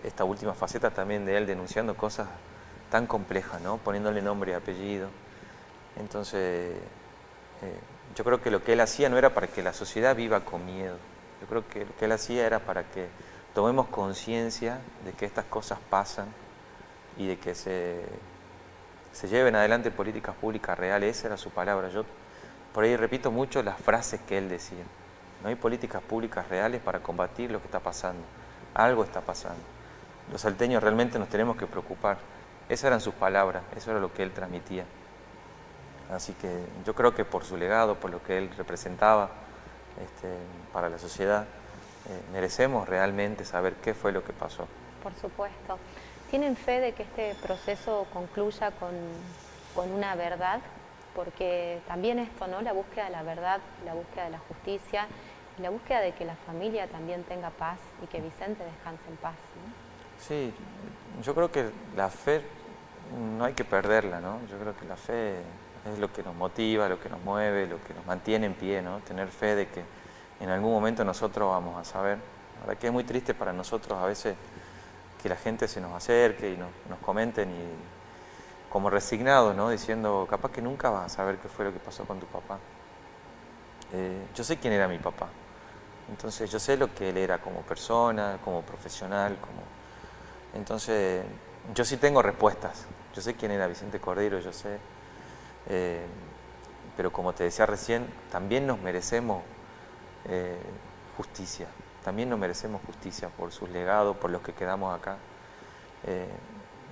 Speaker 8: esta última faceta también de él denunciando cosas tan complejas, ¿no? Poniéndole nombre y apellido. Entonces, yo creo que lo que él hacía no era para que la sociedad viva con miedo. Yo creo que lo que él hacía era para que tomemos conciencia de que estas cosas pasan y de que se lleven adelante políticas públicas reales. Esa era su palabra. Yo por ahí repito mucho las frases que él decía. No hay políticas públicas reales para combatir lo que está pasando. Algo está pasando. Los salteños realmente nos tenemos que preocupar. Esas eran sus palabras, eso era lo que él transmitía. Así que yo creo que por su legado, por lo que él representaba para la sociedad, merecemos realmente saber qué fue lo que pasó.
Speaker 2: Por supuesto. ¿Tienen fe de que este proceso concluya con una verdad? Porque también esto, ¿no? La búsqueda de la verdad, la búsqueda de la justicia y la búsqueda de que la familia también tenga paz y que Vicente descanse en paz, ¿no?
Speaker 8: Sí, yo creo que la fe no hay que perderla, ¿no? Yo creo que la fe es lo que nos motiva, lo que nos mueve, lo que nos mantiene en pie, ¿no? Tener fe de que en algún momento nosotros vamos a saber. La verdad que es muy triste para nosotros a veces que la gente se nos acerque y nos comenten y como resignados, ¿no? Diciendo, capaz que nunca vas a saber qué fue lo que pasó con tu papá. Yo sé quién era mi papá, entonces yo sé lo que él era como persona, como profesional, Entonces yo sí tengo respuestas, yo sé quién era Vicente Cordero, yo sé, pero como te decía recién, también nos merecemos justicia, también nos merecemos justicia por sus legados, por los que quedamos acá.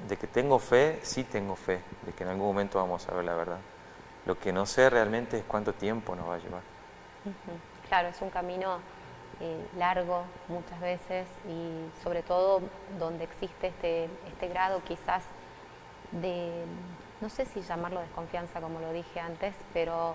Speaker 8: De que tengo fe, sí tengo fe, de que en algún momento vamos a ver la verdad. Lo que no sé realmente es cuánto tiempo nos va a llevar.
Speaker 2: Claro, es un camino largo muchas veces y sobre todo donde existe este grado quizás de, no sé si llamarlo desconfianza como lo dije antes, pero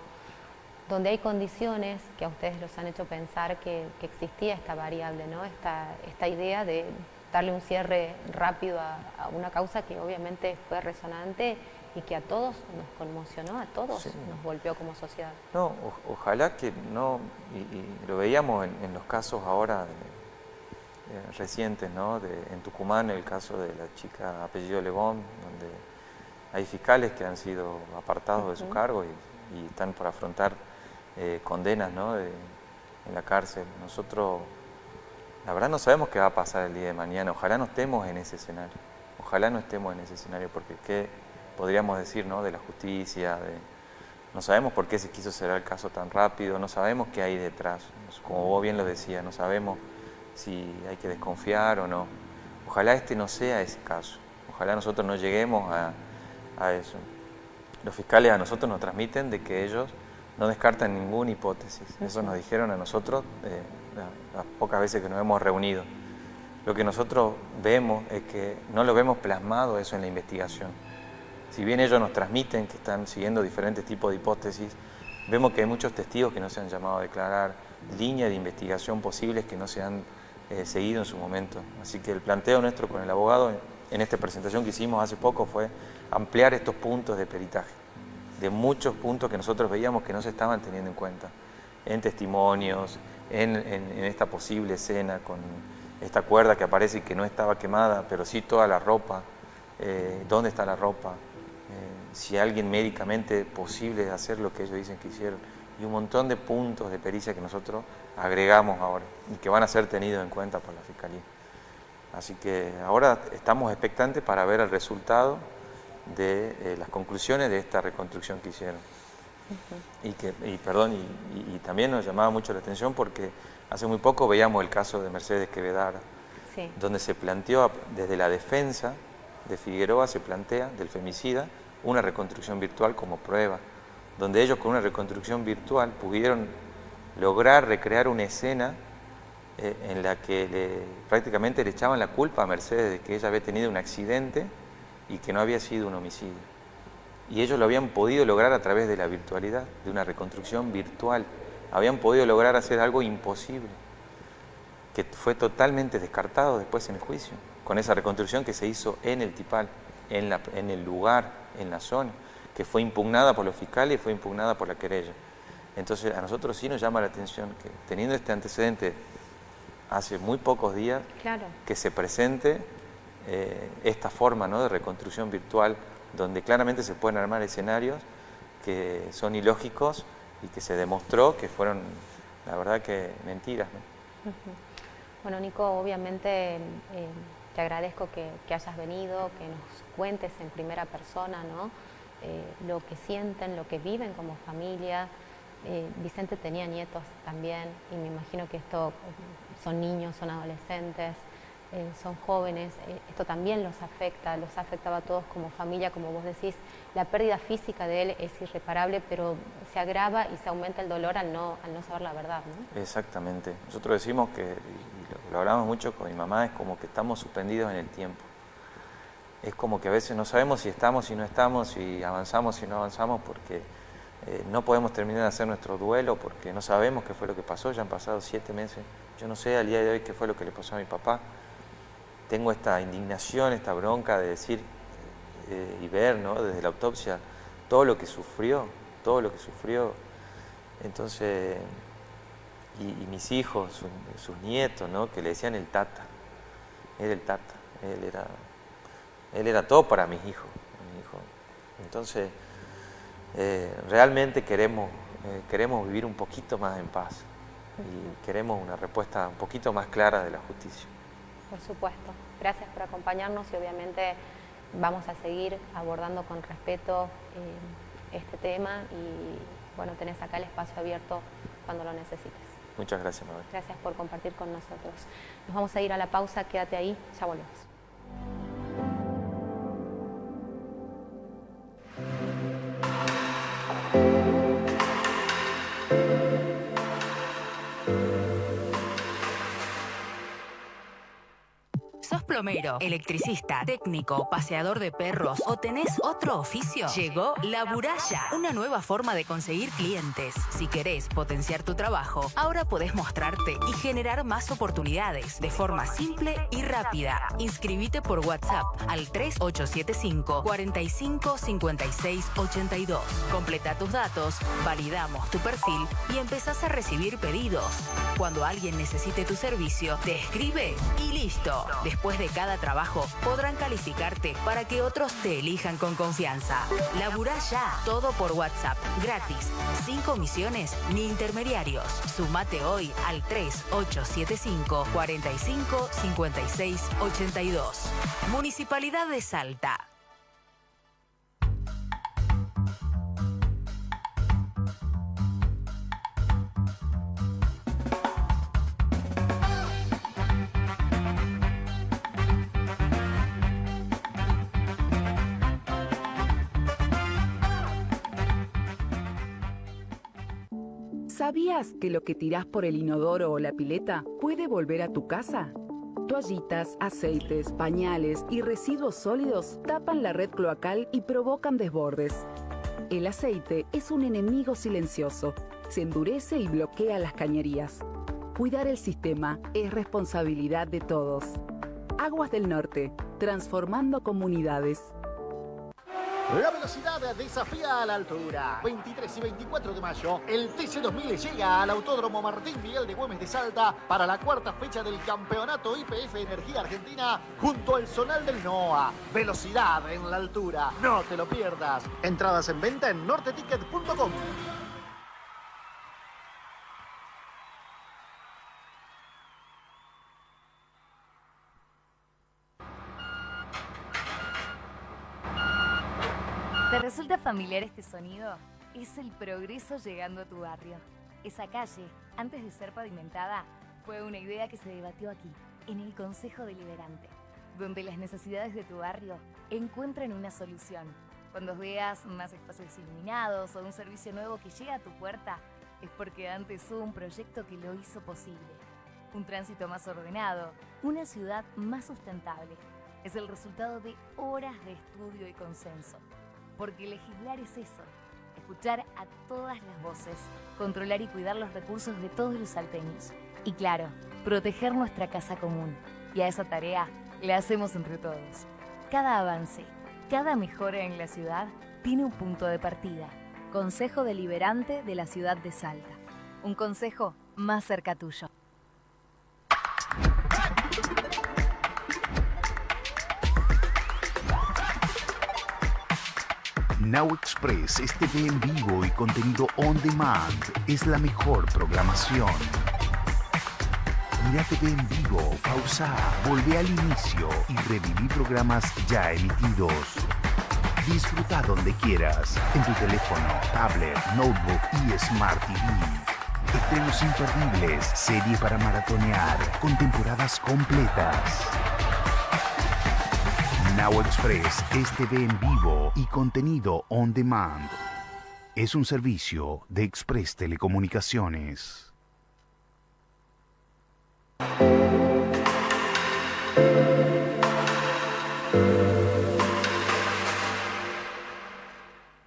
Speaker 2: donde hay condiciones que a ustedes los han hecho pensar que existía esta variable, ¿no? Esta idea de darle un cierre rápido a una causa que obviamente fue resonante y que a todos nos conmocionó, a todos
Speaker 8: sí.
Speaker 2: Nos golpeó como sociedad.
Speaker 8: No, ojalá que no, y lo veíamos en los casos ahora recientes, ¿no? En Tucumán, el caso de la chica apellido Lebón, donde hay fiscales que han sido apartados de su cargo y están por afrontar condenas, ¿no? En la cárcel. Nosotros, la verdad, no sabemos qué va a pasar el día de mañana. Ojalá no estemos en ese escenario. Ojalá no estemos en ese escenario, porque qué podríamos decir, ¿no? De la justicia, no sabemos por qué se quiso cerrar el caso tan rápido, no sabemos qué hay detrás. Como vos bien lo decías, no sabemos si hay que desconfiar o no. Ojalá este no sea ese caso. Ojalá nosotros no lleguemos a eso. Los fiscales a nosotros nos transmiten de que ellos no descartan ninguna hipótesis. Eso nos dijeron a nosotros las pocas veces que nos hemos reunido. Lo que nosotros vemos es que no lo vemos plasmado eso en la investigación. Si bien ellos nos transmiten que están siguiendo diferentes tipos de hipótesis, vemos que hay muchos testigos que no se han llamado a declarar, líneas de investigación posibles que no se han seguido en su momento. Así que el planteo nuestro con el abogado en esta presentación que hicimos hace poco fue ampliar estos puntos de peritaje, de muchos puntos que nosotros veíamos que no se estaban teniendo en cuenta, en testimonios, en esta posible escena con esta cuerda que aparece y que no estaba quemada, pero sí toda la ropa, dónde está la ropa, si alguien médicamente posible hacer lo que ellos dicen que hicieron, y un montón de puntos de pericia que nosotros agregamos ahora y que van a ser tenidos en cuenta por la Fiscalía. Así que ahora estamos expectantes para ver el resultado de las conclusiones de esta reconstrucción que hicieron. Y también nos llamaba mucho la atención porque hace muy poco veíamos el caso de Mercedes Quevedara, sí, donde se planteó desde la defensa de Figueroa, se plantea del femicida una reconstrucción virtual como prueba, donde ellos con una reconstrucción virtual pudieron lograr recrear una escena en la que prácticamente le echaban la culpa a Mercedes de que ella había tenido un accidente y que no había sido un homicidio. Y ellos lo habían podido lograr a través de la virtualidad, de una reconstrucción virtual. Habían podido lograr hacer algo imposible, que fue totalmente descartado después en el juicio, con esa reconstrucción que se hizo en el Tipal, en el lugar, en la zona. que fue impugnada por los fiscales y fue impugnada por la querella. Entonces a nosotros sí nos llama la atención que teniendo este antecedente hace muy pocos días,
Speaker 2: Claro.
Speaker 8: que se presente esta forma, ¿no?, de reconstrucción virtual, donde claramente se pueden armar escenarios que son ilógicos y que se demostró que fueron, la verdad, que mentiras, ¿no?
Speaker 2: Bueno, Nico, obviamente te agradezco que hayas venido, que nos cuentes en primera persona, ¿no?, lo que sienten, lo que viven como familia. Vicente tenía nietos también y me imagino que esto son niños, son adolescentes, son jóvenes. Esto también los ha afectado a todos como familia, como vos decís. La pérdida física de él es irreparable, pero se agrava y se aumenta el dolor al no saber la verdad, ¿no?
Speaker 8: Exactamente. Nosotros decimos que, y lo hablamos mucho con mi mamá, es como que estamos suspendidos en el tiempo. Es como que a veces no sabemos si estamos, si no estamos, si avanzamos, si no avanzamos, porque no podemos terminar de hacer nuestro duelo, porque no sabemos qué fue lo que pasó. Ya han pasado 7 meses. Yo no sé al día de hoy qué fue lo que le pasó a mi papá. Tengo esta indignación, esta bronca de decir y ver, ¿no?, desde la autopsia todo lo que sufrió. Entonces, y mis hijos, sus nietos, ¿no?, que le decían el Tata. Era el Tata. Él era todo para mis hijos. Entonces, realmente queremos vivir un poquito más en paz y queremos una respuesta un poquito más clara de la justicia.
Speaker 2: Por supuesto. Gracias por acompañarnos y obviamente vamos a seguir abordando con respeto este tema y bueno, tenés acá el espacio abierto cuando lo necesites.
Speaker 8: Muchas gracias, Mabel.
Speaker 2: Gracias por compartir con nosotros. Nos vamos a ir a la pausa, quédate ahí, ya volvemos.
Speaker 9: ¿Sos plomero, electricista, técnico, paseador de perros o tenés otro oficio? Llegó Laburaya, una nueva forma de conseguir clientes. Si querés potenciar tu trabajo, ahora podés mostrarte y generar más oportunidades de forma simple y rápida. Inscribite por WhatsApp al 3875 45 56 82. Completa tus datos, validamos tu perfil y empezás a recibir pedidos. Cuando alguien necesite tu servicio, te escribe y listo. Después de cada trabajo, podrán calificarte para que otros te elijan con confianza. Laburá ya, todo por WhatsApp, gratis, sin comisiones ni intermediarios. Sumate hoy al 3875 45 56 82. Municipalidad de Salta.
Speaker 10: ¿Sabías que lo que tirás por el inodoro o la pileta puede volver a tu casa? Toallitas, aceites, pañales y residuos sólidos tapan la red cloacal y provocan desbordes. El aceite es un enemigo silencioso. Se endurece y bloquea las cañerías. Cuidar el sistema es responsabilidad de todos. Aguas del Norte, transformando comunidades.
Speaker 11: La velocidad desafía a la altura. 23 y 24 de mayo, el TC2000 llega al Autódromo Martín Miguel de Güemes de Salta para la 4ª fecha del Campeonato IPF Energía Argentina junto al Zonal del NOA. Velocidad en la altura. No te lo pierdas. Entradas en venta en norteticket.com.
Speaker 12: ¿Te resulta familiar este sonido? Es el progreso llegando a tu barrio. Esa calle, antes de ser pavimentada, fue una idea que se debatió aquí, en el Consejo Deliberante, donde las necesidades de tu barrio encuentran una solución. Cuando veas más espacios iluminados o un servicio nuevo que llega a tu puerta, es porque antes hubo un proyecto que lo hizo posible. Un tránsito más ordenado, una ciudad más sustentable. Es el resultado de horas de estudio y consenso. Porque legislar es eso, escuchar a todas las voces, controlar y cuidar los recursos de todos los salteños. Y claro, proteger nuestra casa común. Y a esa tarea la hacemos entre todos. Cada avance, cada mejora en la ciudad tiene un punto de partida. Consejo Deliberante de la ciudad de Salta. Un consejo más cerca tuyo.
Speaker 6: Now Express es TV en vivo y contenido on demand. Es la mejor programación. Mira TV en vivo, pausa, volvé al inicio y reviví programas ya emitidos. Disfruta donde quieras, en tu teléfono, tablet, notebook y Smart TV. Estrenos imperdibles, serie para maratonear, con temporadas completas. Now Express es TV en vivo y contenido on demand. Es un servicio de Express Telecomunicaciones.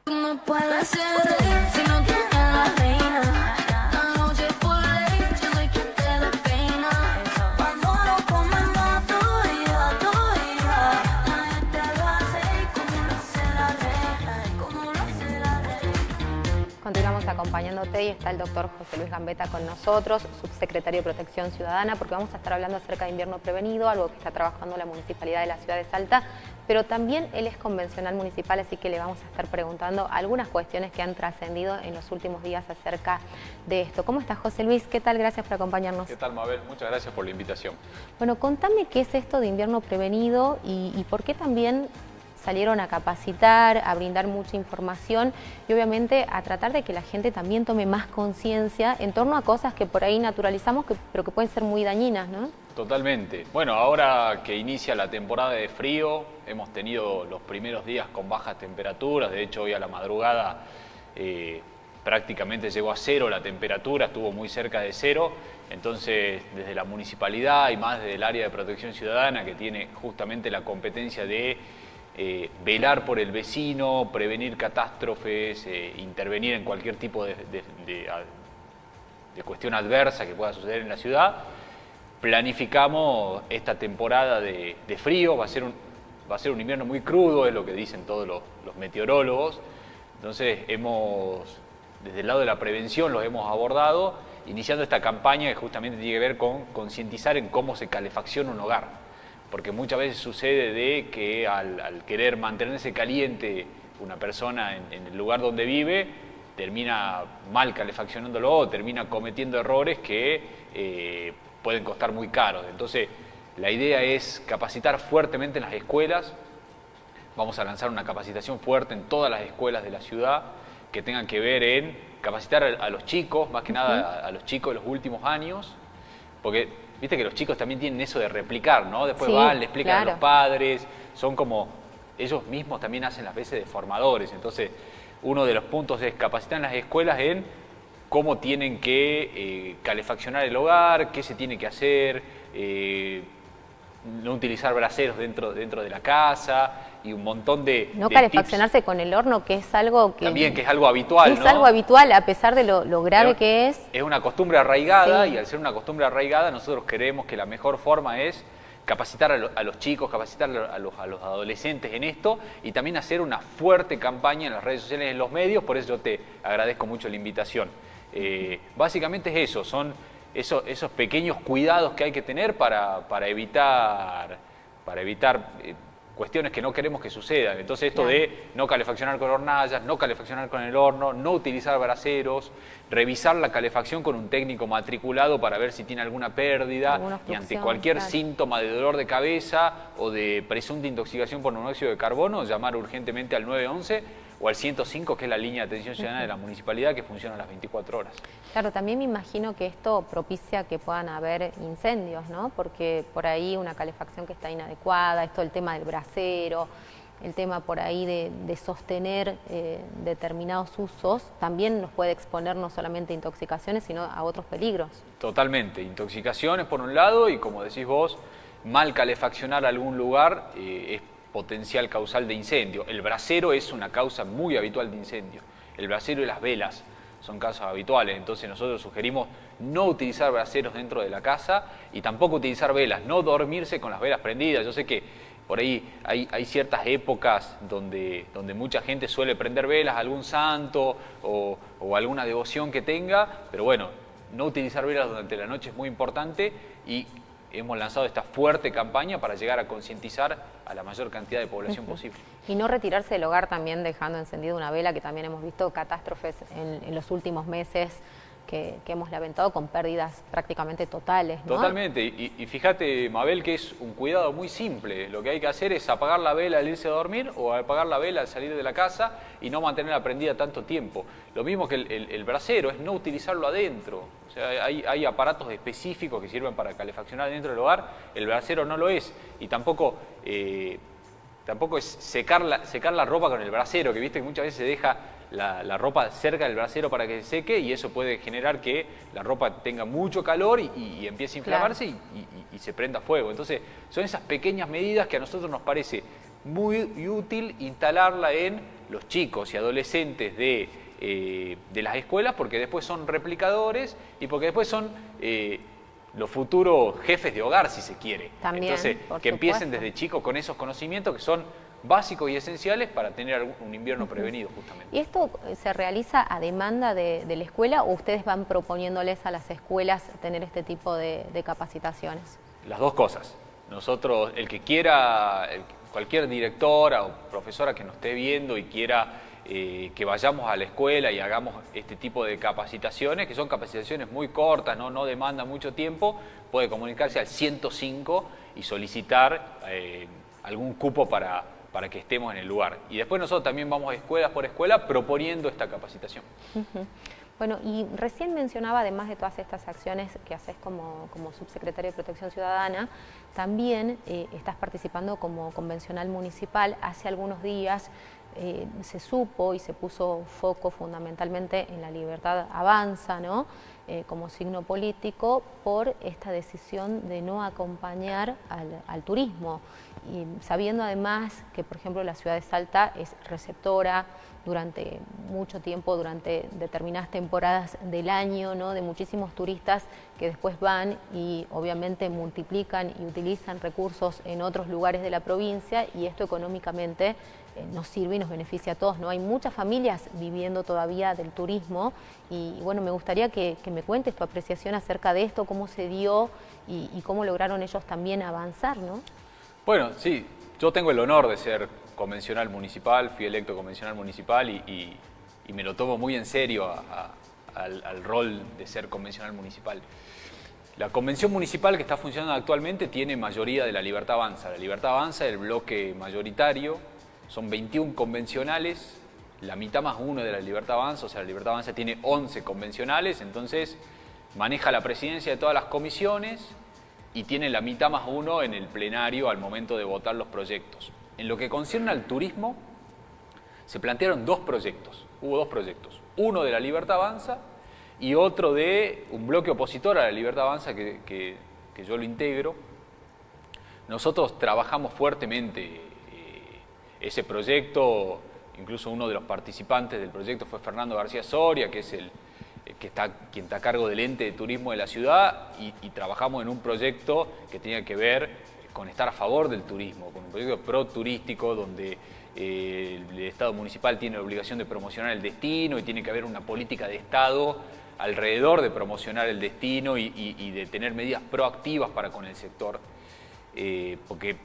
Speaker 1: Tú no puedes ser rey si no tienes la reina. La noche por ley, yo soy quien te despeina. Cuando nos comemos tú y yo, la gente lo hace como lo hace la reina, como lo hace la reina.
Speaker 2: Continuamos acompañándote y está el doctor José Luis Gambetta con nosotros, subsecretario de Protección Ciudadana, porque vamos a estar hablando acerca de invierno prevenido, algo que está trabajando la Municipalidad de la Ciudad de Salta, pero también él es convencional municipal, así que le vamos a estar preguntando algunas cuestiones que han trascendido en los últimos días acerca de esto. ¿Cómo estás, José Luis? ¿Qué tal? Gracias por acompañarnos.
Speaker 13: ¿Qué tal, Mabel? Muchas gracias por la invitación.
Speaker 2: Bueno, contame qué es esto de invierno prevenido y por qué también salieron a capacitar, a brindar mucha información y obviamente a tratar de que la gente también tome más conciencia en torno a cosas que por ahí naturalizamos, pero que pueden ser muy dañinas, ¿no?
Speaker 13: Totalmente. Bueno, ahora que inicia la temporada de frío, hemos tenido los primeros días con bajas temperaturas, de hecho hoy a la madrugada prácticamente llegó a cero la temperatura, estuvo muy cerca de cero, entonces desde la municipalidad y más desde el área de protección ciudadana que tiene justamente la competencia de velar por el vecino, prevenir catástrofes, intervenir en cualquier tipo de cuestión adversa que pueda suceder en la ciudad. Planificamos esta temporada de frío, va a ser un invierno muy crudo, es lo que dicen todos los meteorólogos. Entonces desde el lado de la prevención los hemos abordado, iniciando esta campaña que justamente tiene que ver con concientizar en cómo se calefacciona un hogar. Porque muchas veces sucede de que al querer mantenerse caliente una persona en el lugar donde vive, termina mal calefaccionándolo o termina cometiendo errores que pueden costar muy caros. Entonces, la idea es capacitar fuertemente en las escuelas. Vamos a lanzar una capacitación fuerte en todas las escuelas de la ciudad que tengan que ver en capacitar a los chicos, más que nada a los chicos de los últimos años, porque viste que los chicos también tienen eso de replicar, ¿no? Después van, le explican a los padres, son como, ellos mismos también hacen las veces de formadores. Entonces, uno de los puntos es capacitar en las escuelas en cómo tienen que calefaccionar el hogar, qué se tiene que hacer, no utilizar braseros dentro de la casa y un montón de
Speaker 2: no calefaccionarse con el horno, que es algo que...
Speaker 13: También, que es algo habitual,
Speaker 2: es algo habitual, a pesar de lo grave que es.
Speaker 13: Es una costumbre arraigada y al ser una costumbre arraigada nosotros creemos que la mejor forma es capacitar a los chicos, capacitar a los adolescentes en esto y también hacer una fuerte campaña en las redes sociales, en los medios, por eso yo te agradezco mucho la invitación. Básicamente es eso, son esos pequeños cuidados que hay que tener para evitar cuestiones que no queremos que sucedan. Entonces esto de no calefaccionar con hornallas, no calefaccionar con el horno, no utilizar braseros, revisar la calefacción con un técnico matriculado para ver si tiene alguna pérdida y ante cualquier síntoma de dolor de cabeza o de presunta intoxicación por monóxido de carbono, llamar urgentemente al 911 o al 105, que es la línea de atención ciudadana de la municipalidad que funciona a las 24 horas.
Speaker 2: Claro, también me imagino que esto propicia que puedan haber incendios, ¿no? Porque por ahí una calefacción que está inadecuada, esto el tema del brasero, el tema por ahí de sostener determinados usos, también nos puede exponer no solamente a intoxicaciones, sino a otros peligros.
Speaker 13: Totalmente, intoxicaciones por un lado y como decís vos, mal calefaccionar algún lugar es potencial causal de incendio. El brasero es una causa muy habitual de incendio. El brasero y las velas son causas habituales, entonces nosotros sugerimos no utilizar braseros dentro de la casa y tampoco utilizar velas, no dormirse con las velas prendidas. Yo sé que por ahí hay ciertas épocas donde mucha gente suele prender velas a algún santo o alguna devoción que tenga, pero bueno, no utilizar velas durante la noche es muy importante y hemos lanzado esta fuerte campaña para llegar a concientizar a la mayor cantidad de población posible.
Speaker 2: Y no retirarse del hogar también dejando encendida una vela, que también hemos visto catástrofes en los últimos meses que hemos lamentado con pérdidas prácticamente totales, ¿no?
Speaker 13: Totalmente, y fíjate, Mabel, que es un cuidado muy simple. Lo que hay que hacer es apagar la vela al irse a dormir o apagar la vela al salir de la casa y no mantenerla prendida tanto tiempo. Lo mismo que el brasero, es no utilizarlo adentro. O sea, hay aparatos específicos que sirven para calefaccionar dentro del hogar, el brasero no lo es, y tampoco es secar la ropa con el brasero, que viste que muchas veces se deja la ropa cerca del brasero para que se seque y eso puede generar que la ropa tenga mucho calor y empiece a inflamarse y se prenda fuego. Entonces son esas pequeñas medidas que a nosotros nos parece muy útil instalarla en los chicos y adolescentes de las escuelas, porque después son replicadores y porque después son los futuros jefes de hogar, si se quiere.
Speaker 2: También,
Speaker 13: entonces, que empiecen desde chicos con esos conocimientos que son básicos y esenciales para tener un invierno prevenido, justamente.
Speaker 2: ¿Y esto se realiza a demanda de la escuela o ustedes van proponiéndoles a las escuelas tener este tipo de capacitaciones?
Speaker 13: Las dos cosas. Nosotros, el que quiera, cualquier directora o profesora que nos esté viendo y quiera que vayamos a la escuela y hagamos este tipo de capacitaciones, que son capacitaciones muy cortas, no demandan mucho tiempo, puede comunicarse al 105 y solicitar algún cupo para que estemos en el lugar. Y después nosotros también vamos escuela por escuela proponiendo esta capacitación.
Speaker 2: Bueno, y recién mencionaba, además de todas estas acciones que haces como subsecretario de Protección Ciudadana, también estás participando como convencional municipal. Hace algunos días se supo y se puso foco fundamentalmente en la Libertad Avanza, ¿no? Como signo político, por esta decisión de no acompañar al turismo. Y sabiendo además que, por ejemplo, la ciudad de Salta es receptora durante mucho tiempo, durante determinadas temporadas del año, ¿no? De muchísimos turistas que después van y obviamente multiplican y utilizan recursos en otros lugares de la provincia, y esto económicamente nos sirve y nos beneficia a todos, ¿no? Hay muchas familias viviendo todavía del turismo y bueno, me gustaría que me cuentes tu apreciación acerca de esto, cómo se dio y cómo lograron ellos también avanzar, ¿no?
Speaker 13: Bueno, sí, yo tengo el honor de ser convencional municipal, fui electo convencional municipal y me lo tomo muy en serio al rol de ser convencional municipal. La convención municipal que está funcionando actualmente tiene mayoría de la Libertad Avanza. La Libertad Avanza es el bloque mayoritario, son 21 convencionales, la mitad más uno de la Libertad Avanza, o sea, la Libertad Avanza tiene 11 convencionales, entonces maneja la presidencia de todas las comisiones y tiene la mitad más uno en el plenario al momento de votar los proyectos. En lo que concierne al turismo, se plantearon hubo dos proyectos, uno de la Libertad Avanza y otro de un bloque opositor a la Libertad Avanza que yo lo integro. Nosotros trabajamos fuertemente ese proyecto, incluso uno de los participantes del proyecto fue Fernando García Soria, que es quien está a cargo del ente de turismo de la ciudad, y trabajamos en un proyecto que tenía que ver con estar a favor del turismo, con un proyecto pro-turístico donde el Estado municipal tiene la obligación de promocionar el destino y tiene que haber una política de Estado alrededor de promocionar el destino y de tener medidas proactivas para con el sector, porque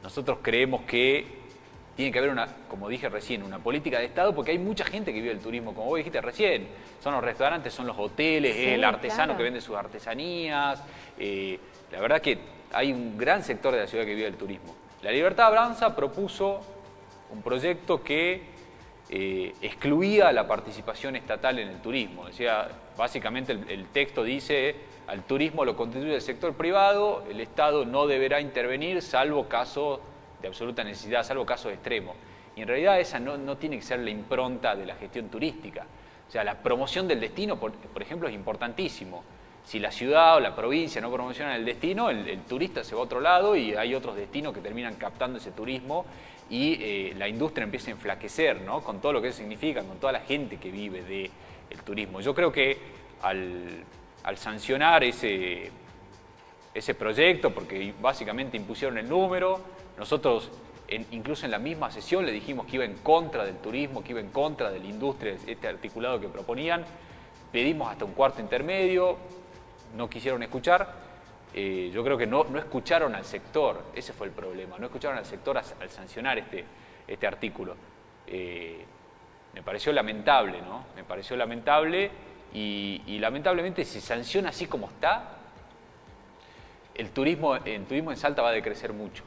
Speaker 13: nosotros creemos que tiene que haber como dije recién, una política de Estado, porque hay mucha gente que vive el turismo, como vos dijiste recién, son los restaurantes, son los hoteles,
Speaker 2: sí,
Speaker 13: el artesano
Speaker 2: claro,
Speaker 13: que vende sus artesanías, la verdad que hay un gran sector de la ciudad que vive el turismo. La Libertad Avanza propuso un proyecto que excluía la participación estatal en el turismo. Decía, básicamente el texto dice, al turismo lo constituye el sector privado, el Estado no deberá intervenir salvo caso de absoluta necesidad, salvo casos extremos. Y en realidad esa no tiene que ser la impronta de la gestión turística. O sea, la promoción del destino, por ejemplo, es importantísimo. Si la ciudad o la provincia no promocionan el destino, el turista se va a otro lado y hay otros destinos que terminan captando ese turismo y la industria empieza a enflaquecer, ¿no? Con todo lo que eso significa, con toda la gente que vive del turismo. Yo creo que al sancionar ese ese proyecto porque básicamente impusieron el número. Nosotros, incluso en la misma sesión, le dijimos que iba en contra del turismo, que iba en contra de la industria, este articulado que proponían. Pedimos hasta un cuarto intermedio, no quisieron escuchar. Yo creo que no escucharon al sector, ese fue el problema, no escucharon al sector al sancionar este artículo. Me pareció lamentable, ¿no? Me pareció lamentable y lamentablemente si sanciona así como está, el turismo en Salta va a decrecer mucho,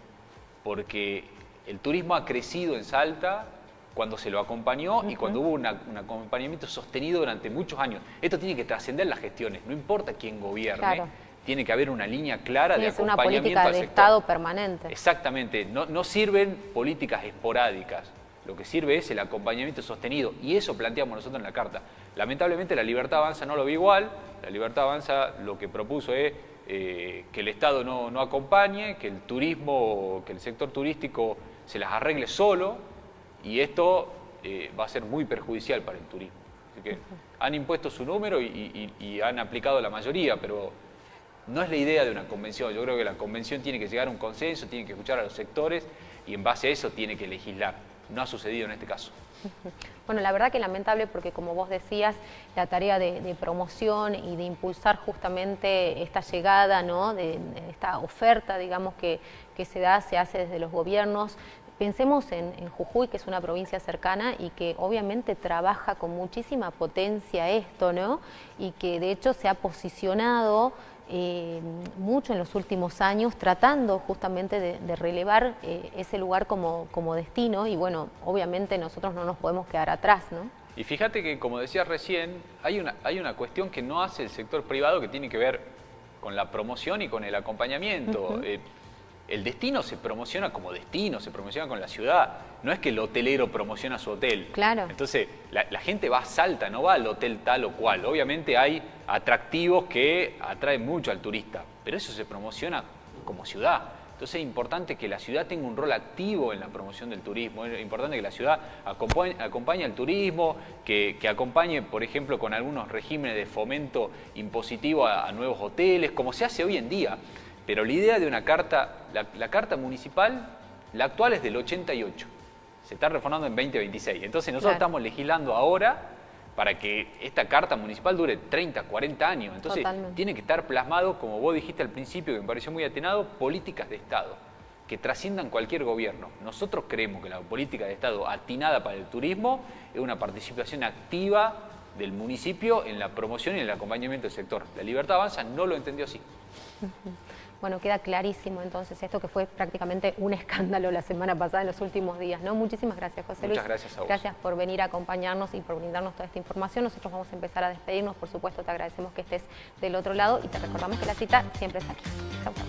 Speaker 13: porque el turismo ha crecido en Salta cuando se lo acompañó y cuando hubo un acompañamiento sostenido durante muchos años. Esto tiene que trascender las gestiones, no importa quién gobierne, claro. Tiene que haber una línea clara de acompañamiento
Speaker 2: una política
Speaker 13: al
Speaker 2: de
Speaker 13: sector.
Speaker 2: Estado permanente.
Speaker 13: Exactamente, no sirven políticas esporádicas, lo que sirve es el acompañamiento sostenido y eso planteamos nosotros en la carta. Lamentablemente la Libertad Avanza no lo ve igual, la Libertad Avanza lo que propuso es que el Estado no acompañe, que el turismo, que el sector turístico se las arregle solo y esto va a ser muy perjudicial para el turismo. Así que han impuesto su número y han aplicado la mayoría, pero no es la idea de una convención. Yo creo que la convención tiene que llegar a un consenso, tiene que escuchar a los sectores y en base a eso tiene que legislar. No ha sucedido en este caso.
Speaker 2: Bueno, la verdad que lamentable porque, como vos decías, la tarea de promoción y de impulsar justamente esta llegada, ¿no? de esta oferta, digamos, que se hace desde los gobiernos. Pensemos en Jujuy, que es una provincia cercana y que obviamente trabaja con muchísima potencia esto, ¿no? Y que de hecho se ha posicionado mucho en los últimos años tratando justamente de relevar ese lugar como destino y bueno, obviamente nosotros no nos podemos quedar atrás, ¿no?
Speaker 13: Y fíjate que, como decía recién, hay una cuestión que no hace el sector privado que tiene que ver con la promoción y con el acompañamiento. El destino se promociona como destino, se promociona con la ciudad. No es que el hotelero promociona su hotel.
Speaker 2: Claro.
Speaker 13: Entonces, la gente va a Salta, no va al hotel tal o cual. Obviamente hay atractivos que atraen mucho al turista, pero eso se promociona como ciudad. Entonces es importante que la ciudad tenga un rol activo en la promoción del turismo. Es importante que la ciudad acompañe al turismo, que acompañe, por ejemplo, con algunos regímenes de fomento impositivo a nuevos hoteles, como se hace hoy en día. Pero la idea de una carta, la carta municipal, la actual es del 88, se está reformando en 2026. Entonces nosotros estamos legislando ahora para que esta carta municipal dure 30, 40 años. Entonces tiene que estar plasmado, como vos dijiste al principio, que me pareció muy atinado, políticas de Estado, que trasciendan cualquier gobierno. Nosotros creemos que la política de Estado atinada para el turismo es una participación activa del municipio en la promoción y en el acompañamiento del sector. La Libertad Avanza no lo entendió así.
Speaker 2: Bueno, queda clarísimo entonces esto que fue prácticamente un escándalo la semana pasada, en los últimos días, ¿no? Muchísimas gracias, José Luis.
Speaker 13: Muchas gracias a vos.
Speaker 2: Gracias por venir a acompañarnos y por brindarnos toda esta información. Nosotros vamos a empezar a despedirnos, por supuesto te agradecemos que estés del otro lado y te recordamos que la cita siempre es aquí. Chau, chau.